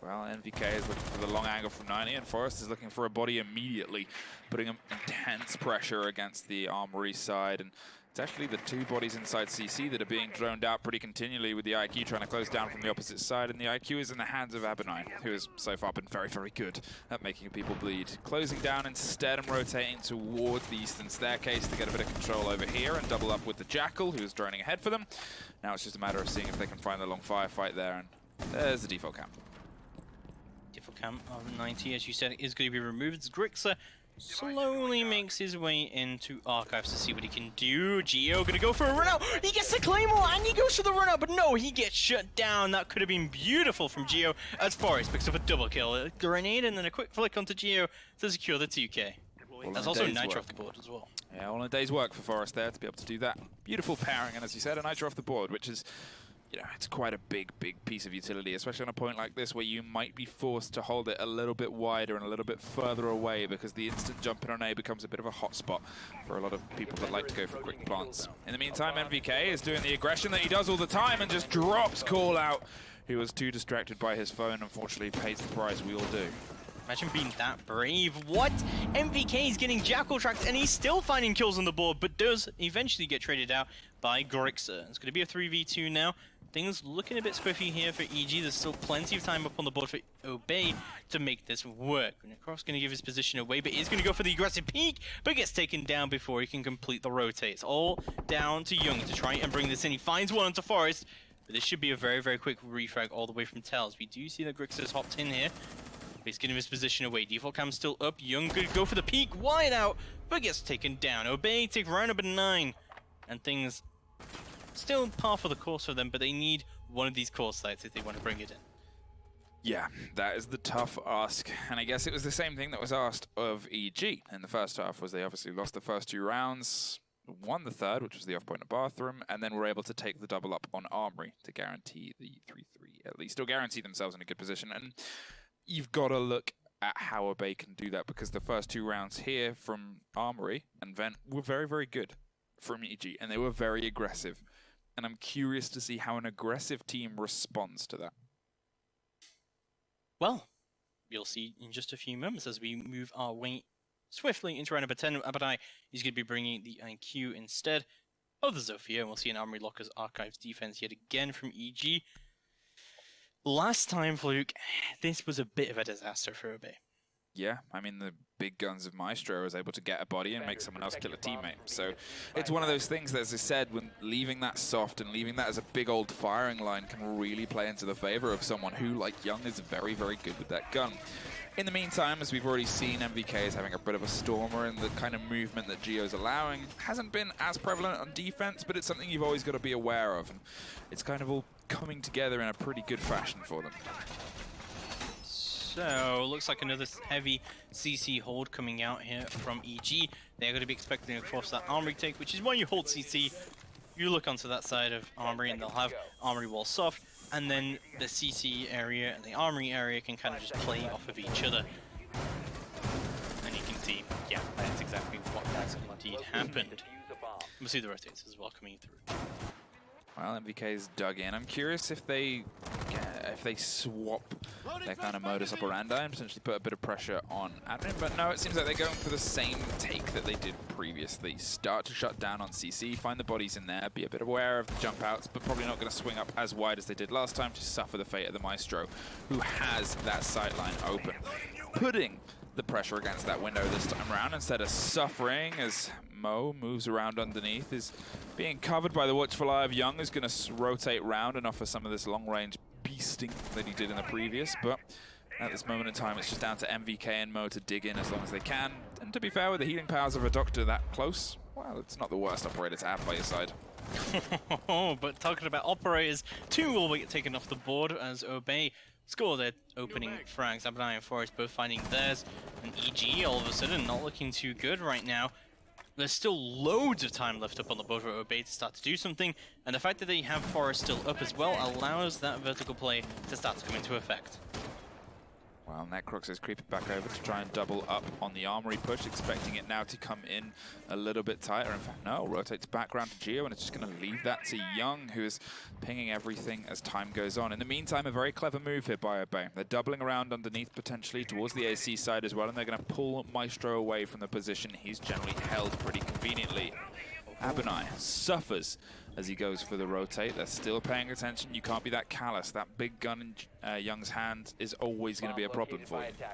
Well, NVK is looking for the long angle from 90, and Forrest is looking for a body immediately, putting intense pressure against the Armory side. And it's actually the two bodies inside CC that are being droned out pretty continually, with the IQ trying to close down from the opposite side, and the IQ is in the hands of Abunai, who has so far been very, very good at making people bleed. Closing down instead and rotating towards the eastern staircase to get a bit of control over here and double up with the Jackal, who is droning ahead for them. Now it's just a matter of seeing if they can find the long firefight there, and there's the default camp. Default camp of 90, as you said, is going to be removed. Grixer slowly makes his way into Archives to see what he can do. Geo gonna go for a run out. He gets the Claymore and he goes for the run out, but no, he gets shut down. That could have been beautiful from Geo as Forrest picks up a double kill. A grenade and then a quick flick onto Geo to secure the 2K. That's also Nitro off the board as well. Yeah, all in a day's work for Forrest there to be able to do that. Beautiful pairing, and as you said, a Nitro off the board, which is you know, it's quite a big piece of utility, especially on a point like this where you might be forced to hold it a little bit wider and a little bit further away because the instant jump in on A becomes a bit of a hot spot for a lot of people that like to go for quick plants. In the meantime, MVK is doing the aggression that he does all the time and just drops Call Out. He was too distracted by his phone, unfortunately pays the price we all do. Imagine being that brave. What? MVK is getting Jackal tracked and he's still finding kills on the board, but does eventually get traded out by Grixer. It's going to be a 3v2 now. Things looking a bit spiffy here for EG. There's still plenty of time up on the board for Obey to make this work. Necro's going to give his position away, but he's going to go for the aggressive peek, but gets taken down before he can complete the rotate. It's all down to Young to try and bring this in. He finds one onto Forest, but this should be a very quick refrag all the way from Tells. We do see that Grixer's hopped in here. He's getting his position away. Default cam's still up. Young could go for the peek, wide out, but gets taken down. Obey take round number 9, and things still par for the course for them, but they need one of these core sites if they want to bring it in. Yeah, that is the tough ask, and I guess it was the same thing that was asked of EG in the first half, was they obviously lost the first 2 rounds, won the third, which was the off-point of Bathroom, and then were able to take the double up on Armory to guarantee the 3-3 at least, or guarantee themselves in a good position. And you've got to look at how Obey can do that, because the first 2 rounds here from Armory and Vent were very good from EG, and they were very aggressive. And I'm curious to see how an aggressive team responds to that. Well, you'll see in just a few moments as we move our way swiftly into round number 10. Abadai is going to be bringing the IQ instead of the Zofia, and we'll see an Armory Lockers Archives defense yet again from EG. Last time, Fluke, this was a bit of a disaster for Obey. Yeah, I mean, the big guns of Maestro was able to get a body and make someone else kill a teammate. So it's one of those things that, as I said, when leaving that soft and leaving that as a big old firing line can really play into the favor of someone who, like Young, is very good with that gun. In the meantime, as we've already seen, MVK is having a bit of a stormer, and the kind of movement that Geo's allowing hasn't been as prevalent on defense, but it's something you've always got to be aware of. And it's kind of all coming together in a pretty good fashion for them. So, looks like another heavy CC hold coming out here from EG. They're going to be expecting to cross that Armory take, which is when you hold CC, you look onto that side of Armory and they'll have Armory wall soft, and then the CC area and the Armory area can kind of just play off of each other. And you can see, yeah, that's exactly what has indeed happened. We'll see the rotates as well coming through. Well, MVK's dug in. I'm curious if they swap their kind of modus operandi and potentially put a bit of pressure on admin, but no, it seems like they're going for the same take that they did previously. Start to shut down on CC, find the bodies in there, be a bit aware of the jump outs, but probably not going to swing up as wide as they did last time to suffer the fate of the Maestro, who has that sightline open. Putting the pressure against that window this time around instead of suffering as Mo moves around underneath, is being covered by the watchful eye of Young, who's going to rotate round and offer some of this long-range beasting that he did in the previous, but at this moment in time it's just down to MVK and Mo to dig in as long as they can. And to be fair, with the healing powers of a Doctor that close, well, it's not the worst operator to have by your side. But talking about operators, 2 will get taken off the board as Obey score their opening frags. Abadai and Forest both finding theirs, and EG all of a sudden not looking too good right now. There's still loads of time left up on the board for Obey to start to do something, and the fact that they have Forest still up as well allows that vertical play to start to come into effect. Well, Necrox is creeping back over to try and double up on the Armory push, expecting it now to come in a little bit tighter. In fact, no, rotates back around to Geo, and it's just going to leave that to Young, who is pinging everything as time goes on. In the meantime, a very clever move here by Obey. They're doubling around underneath, potentially, towards the AC side as well, and they're going to pull Maestro away from the position he's generally held pretty conveniently. Abadai suffers as he goes for the rotate. They're still paying attention. You can't be that callous. That big gun in Young's hand is always going to be a problem for you. Yeah,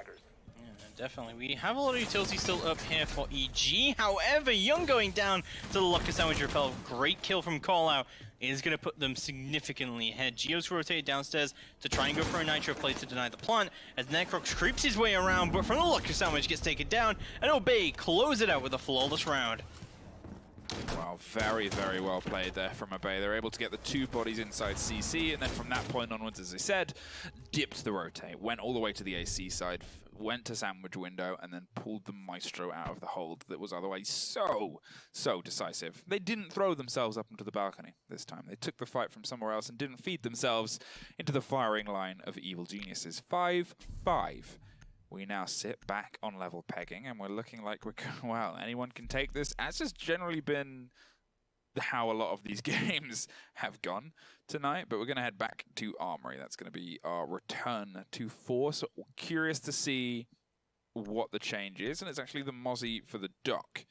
definitely. We have a lot of utility still up here for EG. However, Young going down to the Lucky Sandwich Repel. Great kill from Callout is going to put them significantly ahead. Geo's rotated downstairs to try and go for a Nitro play to deny the plant, as Necrox creeps his way around, but from the Lucky Sandwich gets taken down, and Obey close it out with a flawless round. Wow, very well played there from Obey. They're able to get the 2 bodies inside CC, and then from that point onwards, as I said, dipped the rotate, went all the way to the AC side went to sandwich window, and then pulled the Maestro out of the hold that was otherwise so decisive. They didn't throw themselves up onto the balcony this time. They took the fight from somewhere else and didn't feed themselves into the firing line of evil geniuses. 5-5. We now sit back on level pegging, and we're looking like we're well, anyone can take this. As has generally been how a lot of these games have gone tonight, but we're going to head back to Armory. That's going to be our return to Force. Curious to see what the change is, and it's actually the Mozzie for the Dock.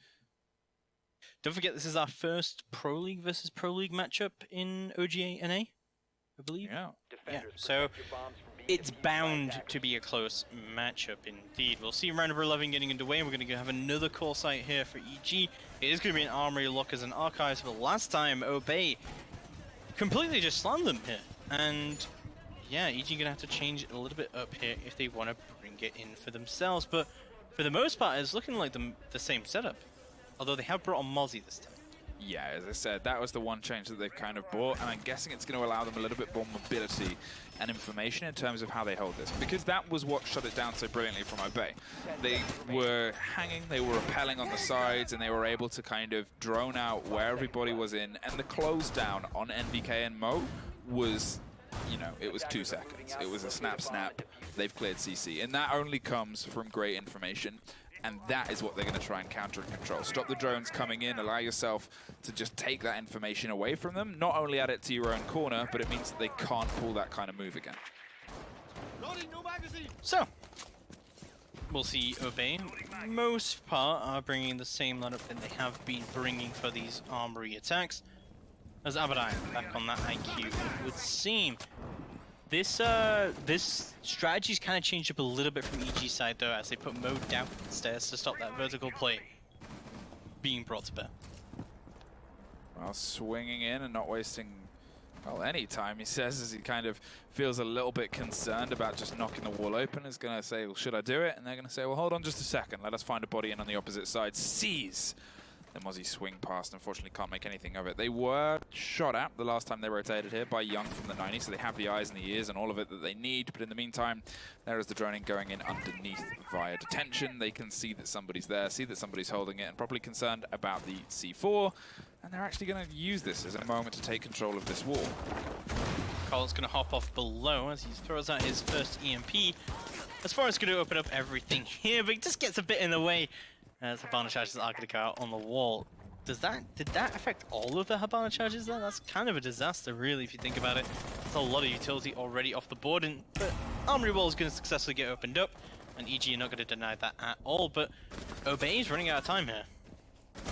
Don't forget, this is our first Pro League versus Pro League matchup in OGA NA, I believe. Yeah. So it's bound to be a close matchup indeed. We'll see round number 11 getting underway, and we're going to have another core site here for EG. It is going to be an Armory, Lockers, and Archives, but last time, Obey completely just slammed them here. And yeah, EG going to have to change it a little bit up here if they want to bring it in for themselves. But for the most part, it's looking like the same setup. Although they have brought on Mozzie this time. Yeah, as I said, that was the one change that they've kind of brought, and I'm guessing it's going to allow them a little bit more mobility and information in terms of how they hold this, because that was what shut it down so brilliantly from Obey. They were hanging, they were rappelling on the sides, and they were able to kind of drone out where everybody was in, and the close down on NVK and Mo was, you know, it was 2 seconds. It was a snap, they've cleared CC, and that only comes from great information. And that is what they're going to try and counter and control. Stop the drones coming in, allow yourself to just take that information away from them. Not only add it to your own corner, but it means that they can't pull that kind of move again. So, we'll see Obey, most part, are bringing the same lineup that they have been bringing for these Armory attacks. As Abadai back on that IQ, it would seem. This strategy's kind of changed up a little bit from EG's side though, as they put Mo down the stairs to stop that vertical play being brought to bear. Well, swinging in and not wasting, well, any time, he says, as he kind of feels a little bit concerned about just knocking the wall open. He's going to say, well, should I do it? And they're going to say, well, hold on just a second. Let us find a body in on the opposite side. Seize! The Mozzie swing past, unfortunately can't make anything of it. They were shot at the last time they rotated here by Young from the 90, so they have the eyes and the ears and all of it that they need, but in the meantime, there is the droning going in underneath via detention. They can see that somebody's there, see that somebody's holding it, and probably concerned about the C4, and they're actually going to use this as a moment to take control of this wall. Cole's going to hop off below as he throws out his first EMP. As far as going to open up everything here, but it just gets a bit in the way. As Habana charges are going to go out on the wall. Did that affect all of the Habana charges there? That's kind of a disaster, really, if you think about it. There's a lot of utility already off the board, and the Armory wall is going to successfully get opened up, and EG are not going to deny that at all, but Obey is running out of time here.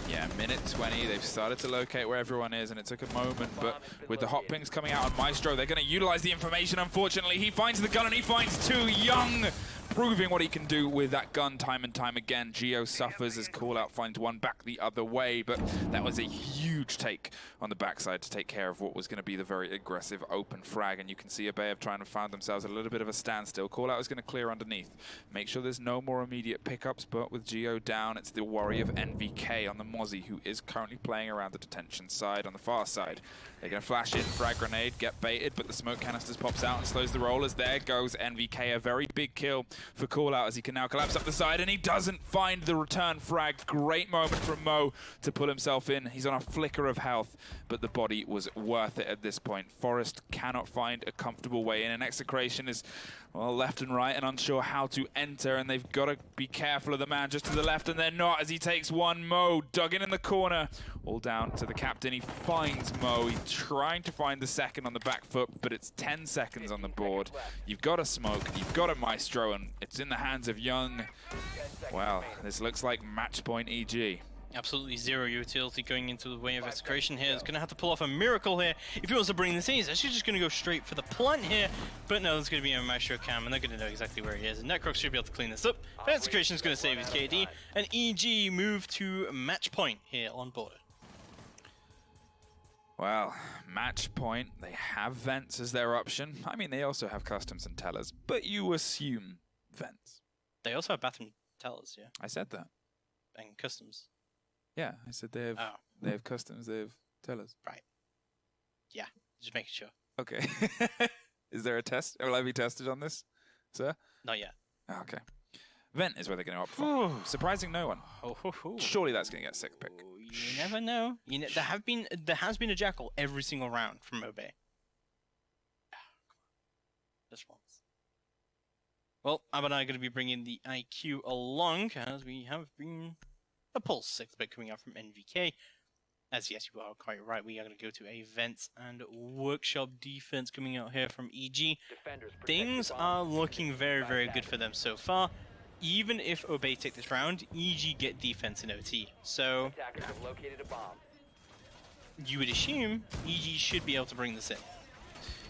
Yeah, minute 20, they've started to locate where everyone is, and it took a moment, but with the hot pings coming out on Maestro, they're going to utilize the information, unfortunately. He finds the gun, and he finds 2. Young, proving what he can do with that gun time and time again. Geo suffers as Callout finds one back the other way, but that was a huge take on the backside to take care of what was going to be the very aggressive open frag, and you can see Obey have trying to find themselves at a little bit of a standstill. Callout is going to clear underneath. Make sure there's no more immediate pickups, but with Geo down, it's the worry of NVK on the Mozzie, who is currently playing around the detention side on the far side. They're going to flash in, frag grenade, get baited, but the smoke canisters pops out and slows the rollers. There goes NVK, a very big kill for Callout as he can now collapse up the side, and he doesn't find the return frag. Great moment from Mo to pull himself in. He's on a flicker of health, but the body was worth it at this point. Forrest cannot find a comfortable way in, and Execration is, well, left and right and unsure how to enter, and they've got to be careful of the man just to the left, and they're not as he takes one. Mo dug in the corner, all down to the captain. He finds Mo. He's trying to find the second on the back foot, but it's 10 seconds on the board. You've got a smoke, you've got a Maestro, and it's in the hands of Young. Well, this looks like match point EG. Absolutely zero utility going into the way of Execration here. He's going to have to pull off a miracle here if he wants to bring this in. He's actually just going to go straight for the plant here. But no, there's going to be a Maestro cam, and they're going to know exactly where he is. And Necrox should be able to clean this up. But Execration is going to save his KD. And EG move to match point here on border. Well, match point. They have vents as their option. I mean, they also have customs and tellers, but you assume vents. They also have bathroom tellers, yeah. I said that. And customs. Yeah, I said they have customs, they have tellers. Right. Yeah, just making sure. Okay. Is there a test? Will I be tested on this, sir? Not yet. Okay. Vent is where they're going to opt for. Surprising no one. Surely that's going to get 6th pick. You never know. There has been a Jackal every single round from Obey. Just once. Well, Ab and I are going to be bringing the IQ along, as we have been a pulse 6th pick coming out from NVK. As yes, you are quite right, we are going to go to a Vents and Workshop defense coming out here from EG. Things are looking very, very good for them so far. Even if Obey take this round, EG get defense in OT. So, you would assume EG should be able to bring this in.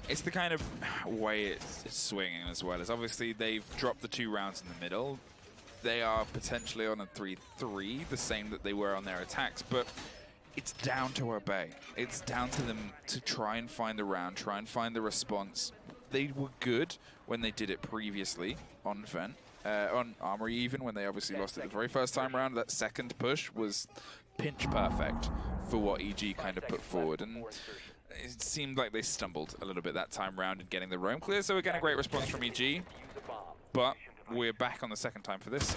It's the kind of way it's swinging as well. As obviously they've dropped the 2 rounds in the middle. They are potentially on a 3-3, the same that they were on their attacks, but it's down to Obey. It's down to them to try and find the round, try and find the response. They were good when they did it previously on Vent, on Armory even, when they obviously lost it the very first time around. That second push was pinch perfect for what EG kind of put forward. And it seemed like they stumbled a little bit that time round in getting the roam clear. So again, a great response from EG. But we're back on the second time for this.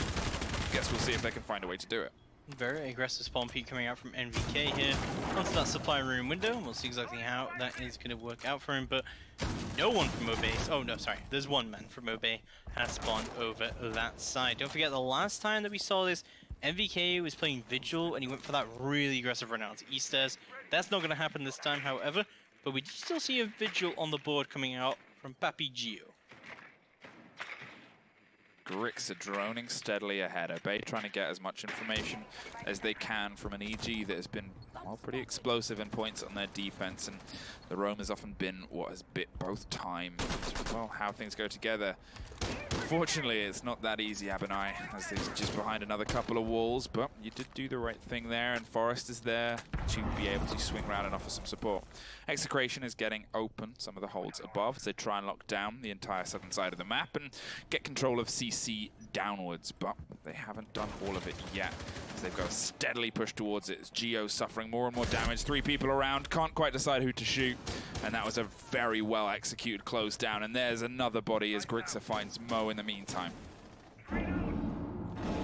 Guess we'll see if they can find a way to do it. Very aggressive spawn peek coming out from NVK here onto that supply room window. We'll see exactly how that is going to work out for him, but no one from Obey. Oh no, sorry. There's one man from Obey has spawned over that side. Don't forget, the last time that we saw this, NVK was playing Vigil and he went for that really aggressive run out to East stairs. That's not going to happen this time, however, but we do still see a Vigil on the board coming out from Papi Gio. Grix are droning steadily ahead. Obey trying to get as much information as they can from an EG that has been, well, pretty explosive in points on their defense, and the roam has often been what has bit both time and, well, how things go together. Unfortunately, it's not that easy, Abanai, as they're just behind another couple of walls, but you did do the right thing there, and Forrest is there to be able to swing around and offer some support. Execration is getting open some of the holds above as they try and lock down the entire southern side of the map and get control of CC downwards, but they haven't done all of it yet as they've got to steadily push towards it. As Geo suffering more and more damage, 3 people around, can't quite decide who to shoot, and that was a very well executed close down, and there's another body as Grixer finds Mo in the meantime.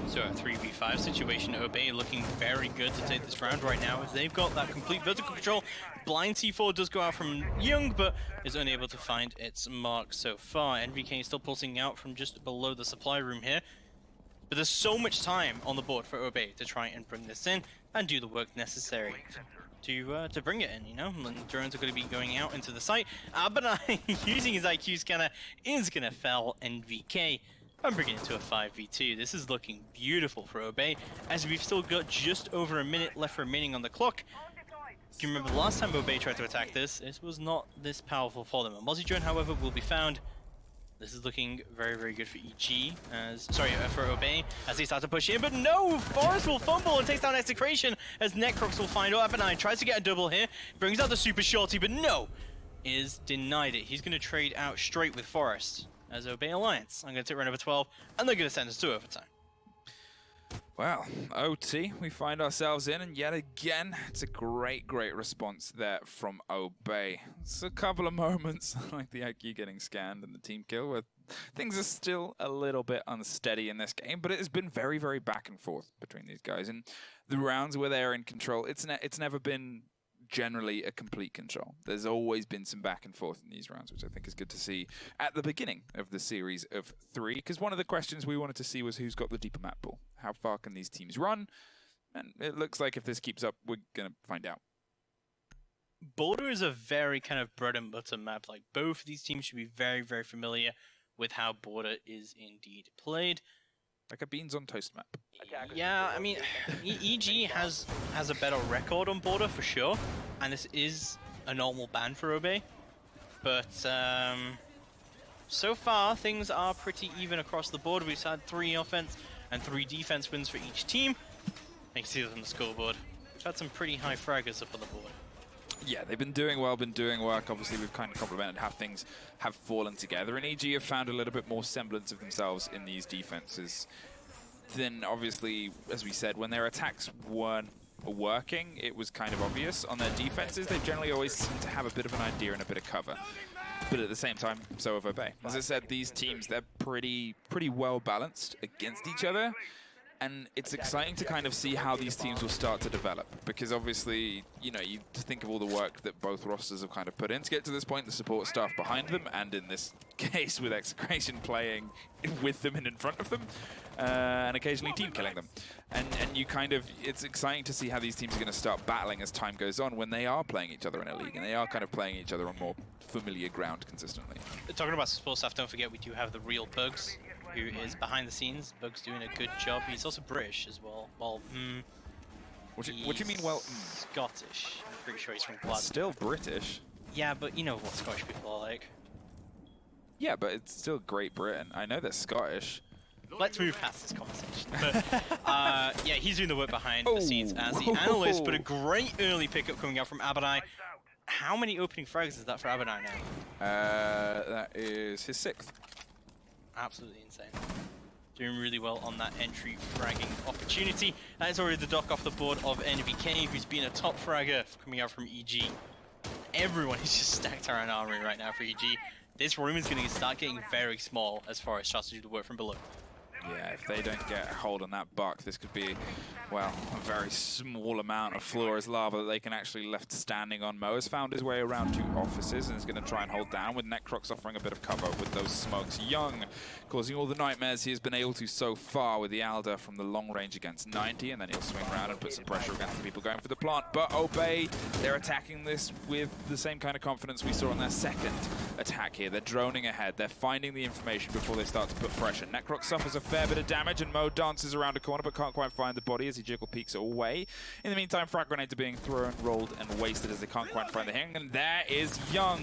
So a 3v5 situation, Obey looking very good to take this round right now as they've got that complete vertical control. Blind C4 does go out from Young, but is unable to find its mark so far. NVK is still pulsing out from just below the supply room here. But there's so much time on the board for Obey to try and bring this in and do the work necessary to bring it in, you know? And drones are going to be going out into the site. Abanai, using his IQ scanner, is going to fell NVK. I'm bringing it to a 5v2. This is looking beautiful for Obey, as we've still got just over a minute left remaining on the clock. Do you remember the last time Obey tried to attack this? It was not this powerful for them. A Mozzie drone, however, will be found. This is looking very, very good for EG, for Obey, as they start to push in, but no! Forrest will fumble and takes down Execration, as Necrox will find Abanai, tries to get a double here, brings out the super shorty, but no! Is denied it. He's going to trade out straight with Forrest. As Obey Alliance, I'm going to take round number 12, and they're going to send us to overtime. Well, OT, we find ourselves in, and yet again, it's a great, great response there from Obey. It's a couple of moments, like the IQ getting scanned and the team kill, where things are still a little bit unsteady in this game, but it has been very, very back and forth between these guys. And the rounds where they're in control, it's never been generally a complete control. There's always been some back and forth in these rounds, which I think is good to see at the beginning of the series of 3, because one of the questions we wanted to see was who's got the deeper map pool. How far can these teams run? And it looks like if this keeps up, we're going to find out. Border is a very kind of bread and butter map. Like, both of these teams should be very, very familiar with how Border is indeed played. Like a beans on toast map. Yeah, I mean, EG has a better record on Border for sure, and this is a normal ban for Obey. But so far, things are pretty even across the board. We've had 3 offense and 3 defense wins for each team. You can see that on the scoreboard. We've had some pretty high fraggers up on the board. Yeah, they've been doing well, been doing work. Obviously, we've kind of complimented how things have fallen together. And EG have found a little bit more semblance of themselves in these defenses. Then, obviously, as we said, when their attacks weren't working, it was kind of obvious. On their defenses, they generally always seem to have a bit of an idea and a bit of cover. but at the same time, so have Obey. As I said, these teams, they're pretty well balanced against each other. And it's exciting to kind of see how these teams will start to develop, because obviously, you know, you think of all the work that both rosters have kind of put in to get to this point, the support staff behind them, and in this case with Execration playing with them and in front of them, and occasionally team killing them. And you kind of, it's exciting to see how these teams are going to start battling as time goes on when they are playing each other in a league, and they are kind of playing each other on more familiar ground consistently. Talking about support staff, don't forget we do have the real Bugs, who is behind the scenes. Bugs doing a good job. He's also British as well. Well, What do you mean, well, Scottish. I'm pretty sure he's from Glasgow. Still British. Yeah, but you know what Scottish people are like. Yeah, but it's still Great Britain. I know they're Scottish. Let's move past this conversation. But, yeah, he's doing the work behind the scenes as the analyst, but a great early pickup coming out from Abadai. How many opening frags is that for Abadai now? That is his 6th. Absolutely insane. Doing really well on that entry fragging opportunity. That is already the dock off the board of NVK, who's been a top fragger coming out from EG. Everyone is just stacked around Armory right now for EG. This room is going to start getting very small as far as tries to do the work from below. Yeah, if they don't get a hold on that buck, this could be, well, a very small amount of floor as lava that they can actually left standing on. Mo has found his way around 2 offices and is going to try and hold down, with Necrox offering a bit of cover with those smokes. Young causing all the nightmares he has been able to so far with the Alder from the long range against 90, and then he'll swing around and put some pressure against the people going for the plant. But Obey, they're attacking this with the same kind of confidence we saw on their second attack here. They're droning ahead. They're finding the information before they start to put pressure. Necrox suffers a fair bit of damage, and Mo dances around a corner but can't quite find the body as he jiggle peeks away. In the meantime, frag grenades are being thrown, rolled, and wasted as they can't quite find the hang. And there is Young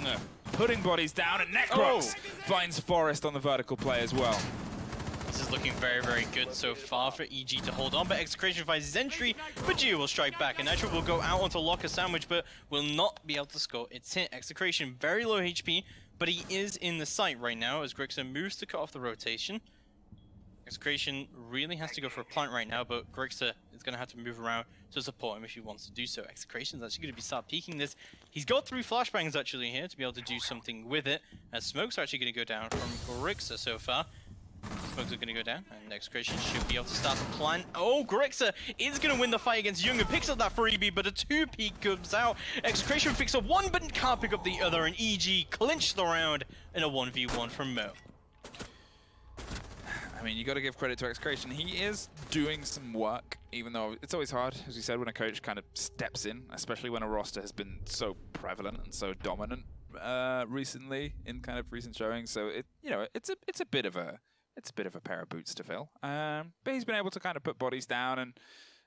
putting bodies down, and Necrox finds Forest on the vertical play as well. This is looking very, very good so far for EG to hold on, but Execration finds his entry, but Gio will strike back, and Nitro will go out onto Locker Sandwich, but will not be able to score its hit. Execration, very low HP, but he is in the site right now as Grixer moves to cut off the rotation. Execration really has to go for a plant right now, but Grixer is going to have to move around to support him if he wants to do so. Execration is actually going to start peeking this. He's got 3 flashbangs actually here to be able to do something with it, as smokes are actually going to go down from Grixer so far. Smokes are going to go down, and Execration should be able to start the plan. Oh, Grixer is going to win the fight against Young and picks up that freebie, but a 2-peek comes out. Execration picks up one, but can't pick up the other, and EG clinched the round in a 1v1 from Mo. I mean, you got to give credit to Execration. He is doing some work, even though it's always hard, as you said, when a coach kind of steps in, especially when a roster has been so prevalent and so dominant recently in kind of recent showings. So it, you know, it's a bit of a pair of boots to fill. But he's been able to kind of put bodies down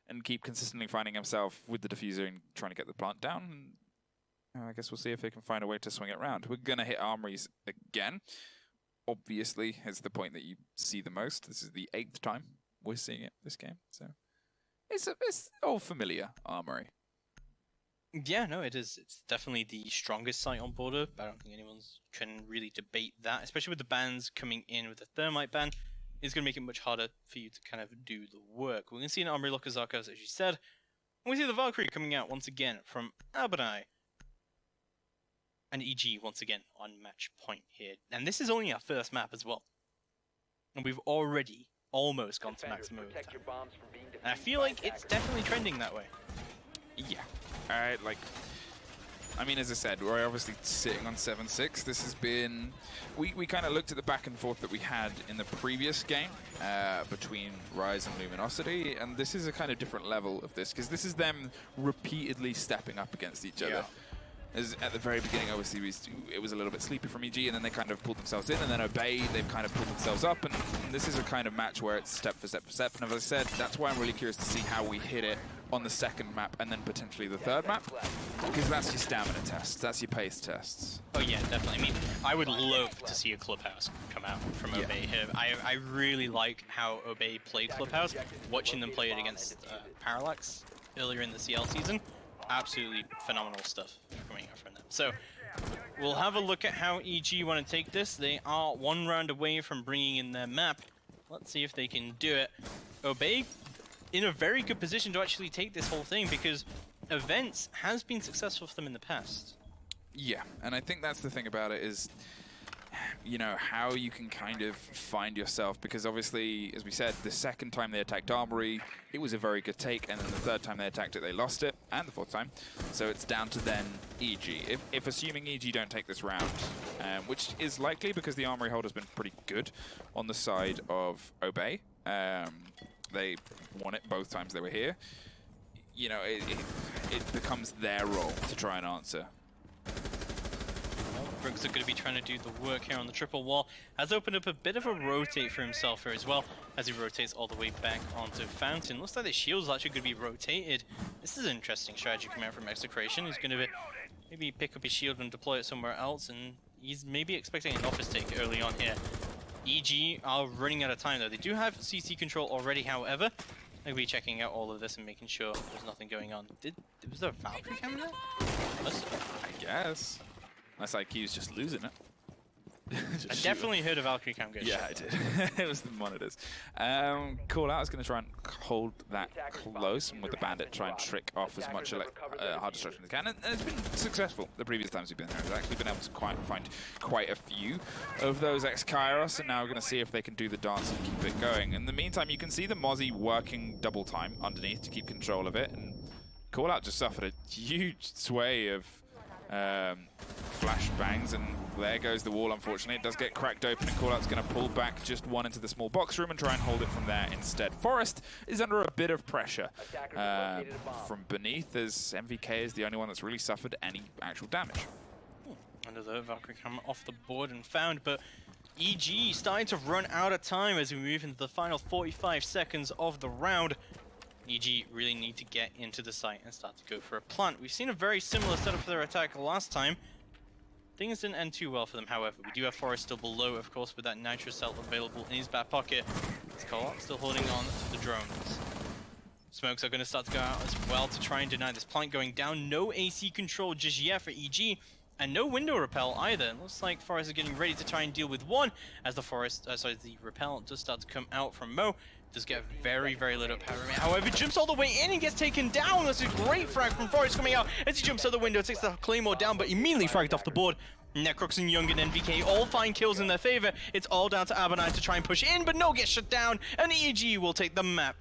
and keep consistently finding himself with the diffuser and trying to get the plant down. And I guess we'll see if they can find a way to swing it around. We're gonna hit armories again. Obviously, is the point that you see the most. This is the 8th time we're seeing it this game, so it's all familiar armory. Yeah, no, it is. It's definitely the strongest site on Border. I don't think anyone can really debate that, especially with the bans coming in with the Thermite ban. It's going to make it much harder for you to kind of do the work. We're going to see an Armory Locker Zarkos, as you said. And we see the Valkyrie coming out once again from Abadai. And EG once again on match point here. And this is only our first map as well. And we've already almost gone to maximum overtime. And I feel like it's definitely trending that way. Yeah. Alright, like, I mean, as I said, we're obviously sitting on 7-6. This has been, we kind of looked at the back and forth that we had in the previous game between Rise and Luminosity, and this is a kind of different level of this, because this is them repeatedly stepping up against each other. As at the very beginning, obviously, it was a little bit sleepy from EG, and then they kind of pulled themselves in, and then Obey, they've kind of pulled themselves up, and this is a kind of match where it's step for step for step, and as I said, that's why I'm really curious to see how we hit it on the second map, and then potentially the third map, because that's your stamina tests, that's your pace tests. Oh yeah, definitely. I mean, I would love to see a Clubhouse come out from Obey here. I really like how Obey played Clubhouse, watching them play it against Parallax earlier in the CL season. Absolutely phenomenal stuff coming out from them. So we'll have a look at how EG want to take this. They are 1 round away from bringing in their map. Let's see if they can do it. Obey in a very good position to actually take this whole thing, because Events has been successful for them in the past. Yeah, and I think that's the thing about it is, you know, how you can kind of find yourself, because obviously, as we said, the second time they attacked Armory, it was a very good take, and then the third time they attacked it, they lost it, and the fourth time. So it's down to then EG. If assuming EG don't take this round, which is likely because the Armory hold has been pretty good on the side of Obey. They won it both times they were here. You know, it becomes their role to try and answer. Brooks are going to be trying to do the work here on the triple wall. Has opened up a bit of a rotate for himself here as well, as he rotates all the way back onto Fountain. Looks like the shield's actually going to be rotated. This is an interesting strategy coming out from Execration. He's going to maybe pick up his shield and deploy it somewhere else, and he's maybe expecting an office take early on here. EG are running out of time though. They do have CC control already, however. They'll be checking out all of this and making sure there's nothing going on. Was there a Valkyrie camera there? I guess. Unless IQ's just losing it. I definitely heard a Valkyrie cam get Yeah, shot. I did. It was the monitors. Call Out is going to try and hold that close, and with the Bandit try and trick off as much hard destruction as they can. And it's been successful the previous times we've been there. We've actually been able to find quite a few of those ex-Kairos, and now we're going to see if they can do the dance and keep it going. In the meantime, you can see the Mozzie working double time underneath to keep control of it, and Call Out just suffered a huge sway of flash bangs, and there goes the wall. Unfortunately, it does get cracked open, and Call Out's going to pull back just one into the small box room and try and hold it from there instead. Forest is under a bit of pressure from beneath, as MVK is the only one that's really suffered any actual damage. Another Valkyrie camera off the board and found, but EG starting to run out of time as we move into the final 45 seconds of the round. EG really need to get into the site and start to go for a plant. We've seen a very similar setup for their attack last time. Things didn't end too well for them, however. We do have Forest still below, of course, with that Nitro Cell available in his back pocket. Cole still holding on to the drones. Smokes are going to start to go out as well to try and deny this plant going down. No AC control just yet for EG, and no window repel either. It looks like Forest is getting ready to try and deal with one, as the repel does start to come out from Mo. Does get very, very lit up power. However, jumps all the way in and gets taken down. That's a great frag from Forest coming out as he jumps out the window, takes the Claymore down, but immediately fragged off the board. Necrox and Young and NVK all find kills in their favor. It's all down to Abernai to try and push in, but no, gets shut down, and EG will take the map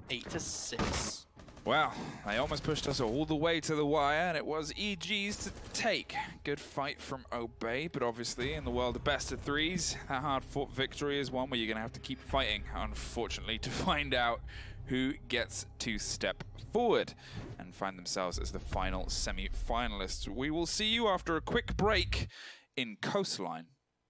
8-6. Well, they almost pushed us all the way to the wire, and it was EG's to take. Good fight from Obey, but obviously in the world of best of threes, that hard-fought victory is one where you're going to have to keep fighting, unfortunately, to find out who gets to step forward and find themselves as the final semi-finalists. We will see you after a quick break in Coastline.